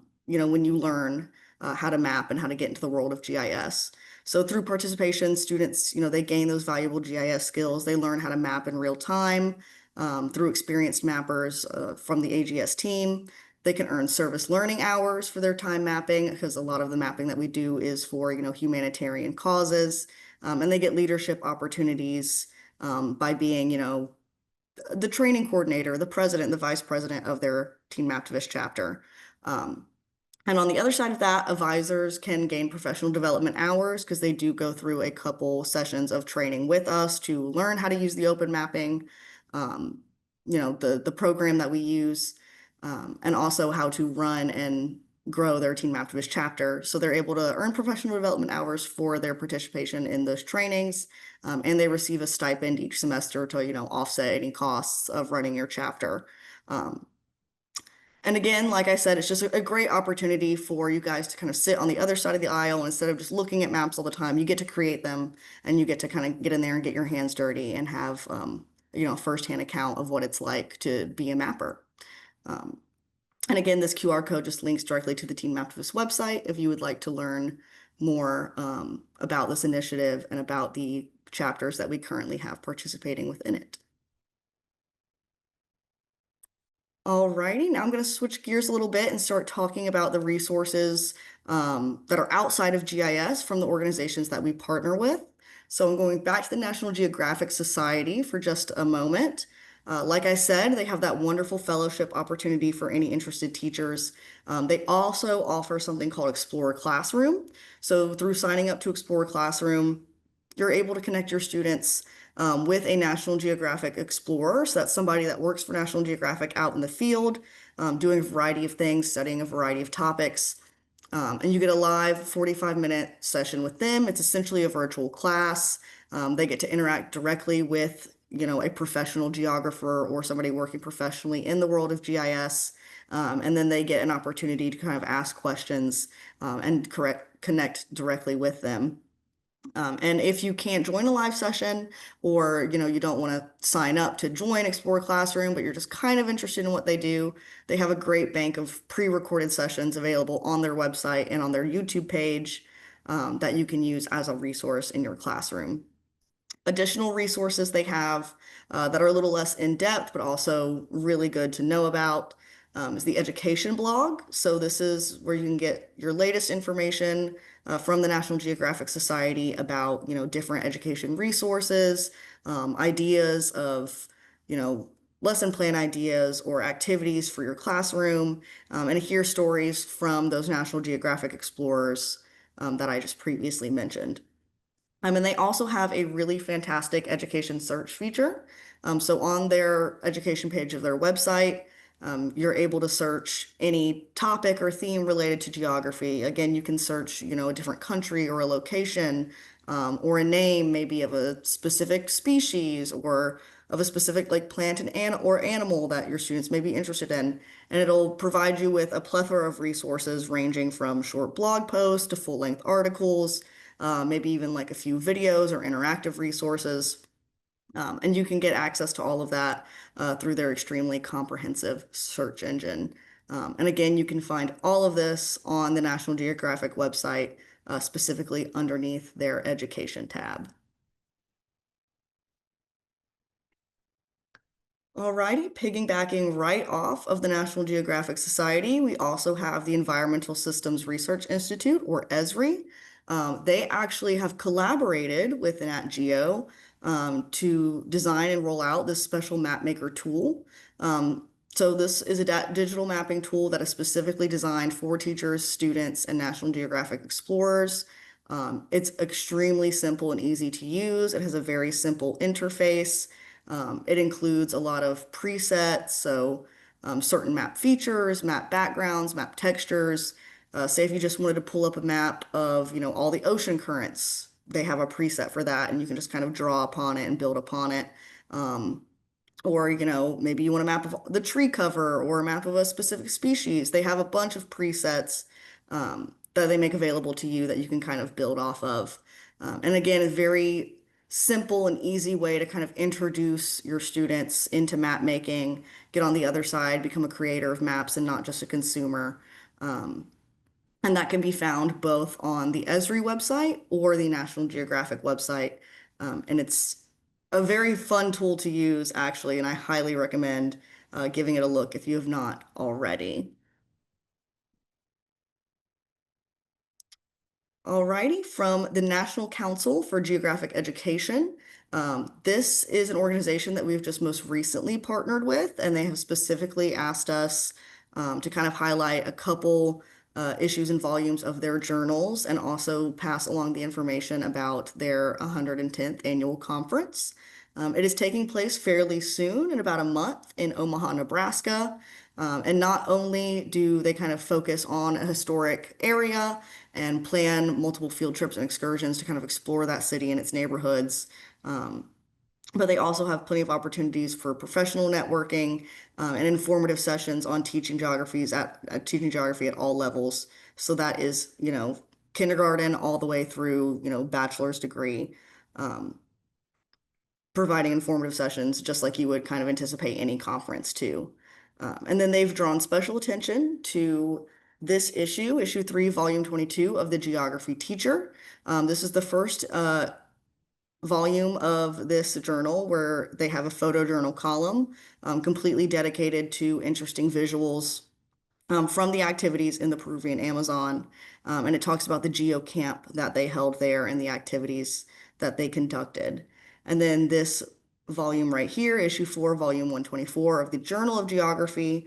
you learn how to map and how to get into the world of GIS. So through participation, students, they gain those valuable GIS skills. They learn how to map in real time through experienced mappers from the AGS team. They can earn service learning hours for their time mapping because a lot of the mapping that we do is for, humanitarian causes. And they get leadership opportunities by being, the training coordinator, the president, the vice president of their Teen Maptivist chapter. Um, And on the other side of that, advisors can gain professional development hours because they do go through a couple sessions of training with us to learn how to use the open mapping, um, the program that we use, and also how to run and grow their Teen Maptivist chapter. So they're able to earn professional development hours for their participation in those trainings, and they receive a stipend each semester to, offset any costs of running your chapter. Um, and again, like I said, it's just a great opportunity for you guys to kind of sit on the other side of the aisle instead of just looking at maps all the time. You get to create them and you get to kind of get in there and get your hands dirty and have, a firsthand account of what it's like to be a mapper. Um, and again, this QR code just links directly to the Teen Maptivist website if you would like to learn more about this initiative and about the chapters that we currently have participating within it. Alrighty, now I'm going to switch gears a little bit and start talking about the resources that are outside of GIS from the organizations that we partner with. So I'm going back to the National Geographic Society for just a moment. Like I said, they have that wonderful fellowship opportunity for any interested teachers. They also offer something called Explorer Classroom. So through signing up to Explorer Classroom, you're able to connect your students with a National Geographic Explorer. So that's somebody that works for National Geographic out in the field, doing a variety of things, studying a variety of topics. And you get a live 45-minute session with them. It's essentially a virtual class. They get to interact directly with, a professional geographer or somebody working professionally in the world of GIS. And then they get an opportunity to kind of ask questions and connect directly with them. And if you can't join a live session or, you don't want to sign up to join Explore Classroom, but you're just kind of interested in what they do, they have a great bank of pre-recorded sessions available on their website and on their YouTube page that you can use as a resource in your classroom. Additional resources they have that are a little less in-depth, but also really good to know about is the education blog. So this is where you can get your latest information from the National Geographic Society about, different education resources, ideas of, lesson plan ideas or activities for your classroom, and hear stories from those National Geographic explorers that I just previously mentioned. And they also have a really fantastic education search feature. So on their education page of their website, you're able to search any topic or theme related to geography. Again, you can search, a different country or a location, or a name maybe of a specific species or of a specific like plant or animal that your students may be interested in. And it'll provide you with a plethora of resources ranging from short blog posts to full-length articles, maybe even like a few videos or interactive resources. And you can get access to all of that through their extremely comprehensive search engine. And again, you can find all of this on the National Geographic website, specifically underneath their education tab. Alrighty, piggybacking right off of the National Geographic Society, we also have the Environmental Systems Research Institute, or ESRI. They actually have collaborated with Nat Geo to design and roll out this special map maker tool. So this is a digital mapping tool that is specifically designed for teachers, students, and National Geographic explorers. It's extremely simple and easy to use. It has a very simple interface. It includes a lot of presets, so certain map features, map backgrounds, map textures. Say if you just wanted to pull up a map of, all the ocean currents, they have a preset for that, and you can just kind of draw upon it and build upon it. Or, maybe you want a map of the tree cover or a map of a specific species. They have a bunch of presets that they make available to you that you can kind of build off of. And again, a very simple and easy way to kind of introduce your students into map making, get on the other side, become a creator of maps and not just a consumer. And that can be found both on the Esri website or the National Geographic website. And it's a very fun tool to use, actually, and I highly recommend giving it a look if you have not already. Alrighty, from the National Council for Geographic Education. This is an organization that we've just most recently partnered with, and they have specifically asked us to kind of highlight a couple issues and volumes of their journals and also pass along the information about their 110th annual conference. It is taking place fairly soon, in about a month, in Omaha, Nebraska. And not only do they kind of focus on a historic area and plan multiple field trips and excursions to kind of explore that city and its neighborhoods, but they also have plenty of opportunities for professional networking and informative sessions on teaching geography at all levels. So that is, kindergarten all the way through, bachelor's degree, um, providing informative sessions just like you would kind of anticipate any conference too. And then they've drawn special attention to this issue 3, volume 22 of the Geography Teacher. This is the first volume of this journal where they have a photojournal column completely dedicated to interesting visuals from the activities in the Peruvian Amazon. And it talks about the geo camp that they held there and the activities that they conducted. And then this volume right here, issue 4, volume 124 of the Journal of Geography.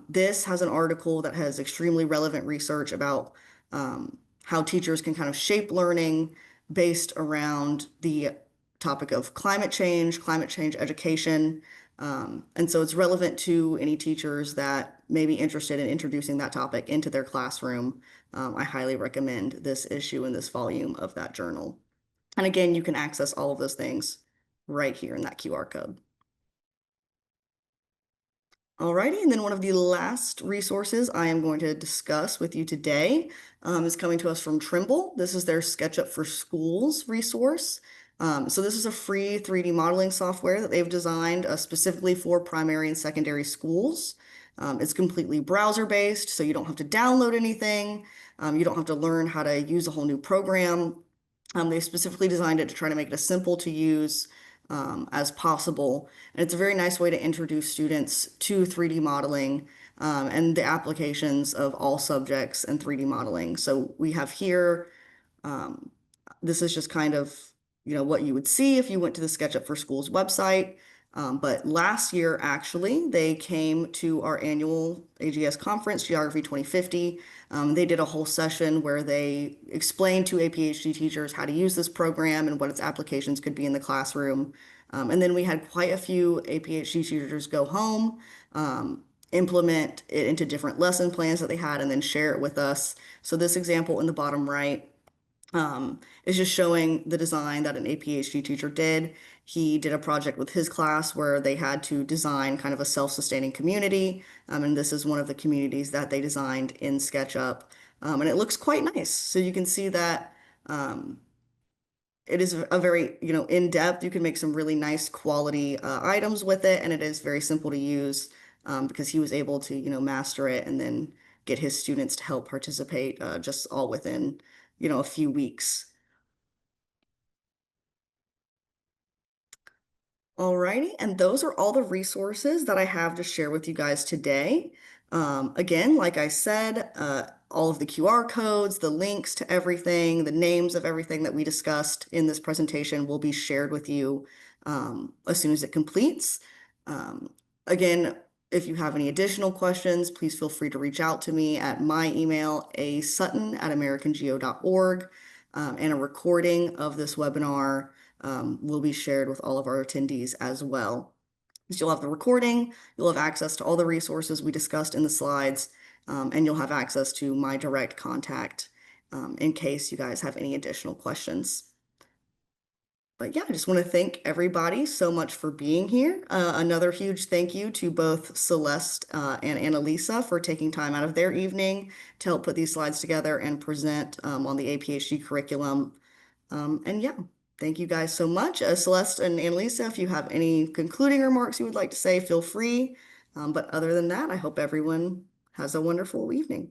This has an article that has extremely relevant research about how teachers can kind of shape learning based around the topic of climate change education. And so it's relevant to any teachers that may be interested in introducing that topic into their classroom. I highly recommend this issue and this volume of that journal. And again, you can access all of those things right here in that QR code. Alrighty, and then one of the last resources I am going to discuss with you today is coming to us from Trimble. This is their SketchUp for Schools resource. So this is a free 3D modeling software that they've designed specifically for primary and secondary schools. It's completely browser-based, so you don't have to download anything. You don't have to learn how to use a whole new program. They specifically designed it to try to make it as simple to use as possible. And it's a very nice way to introduce students to 3D modeling and the applications of all subjects in 3D modeling. So we have here, this is just kind of, what you would see if you went to the SketchUp for Schools website. But last year, actually, they came to our annual AGS conference, Geography 2050. They did a whole session where they explained to APHG teachers how to use this program and what its applications could be in the classroom. And then we had quite a few APHG teachers go home, implement it into different lesson plans that they had, and then share it with us. So this example in the bottom right is just showing the design that an APHG teacher did. He did a project with his class where they had to design kind of a self-sustaining community. And this is one of the communities that they designed in SketchUp. And it looks quite nice. So you can see that it is a very, in-depth. You can make some really nice quality items with it. And it is very simple to use because he was able to, master it and then get his students to help participate just all within a few weeks. Alrighty, and those are all the resources that I have to share with you guys today. Again, like I said, all of the QR codes, the links to everything, the names of everything that we discussed in this presentation will be shared with you as soon as it completes. Again, if you have any additional questions, please feel free to reach out to me at my email, asutton@americangeo.org, and a recording of this webinar will be shared with all of our attendees as well. So you'll have the recording, you'll have access to all the resources we discussed in the slides, and you'll have access to my direct contact in case you guys have any additional questions. But yeah, I just want to thank everybody so much for being here. Another huge thank you to both Celeste and Annalisa for taking time out of their evening to help put these slides together and present on the APHG curriculum. And yeah, thank you guys so much. Celeste and Annalisa, if you have any concluding remarks you would like to say, feel free. But other than that, I hope everyone has a wonderful evening.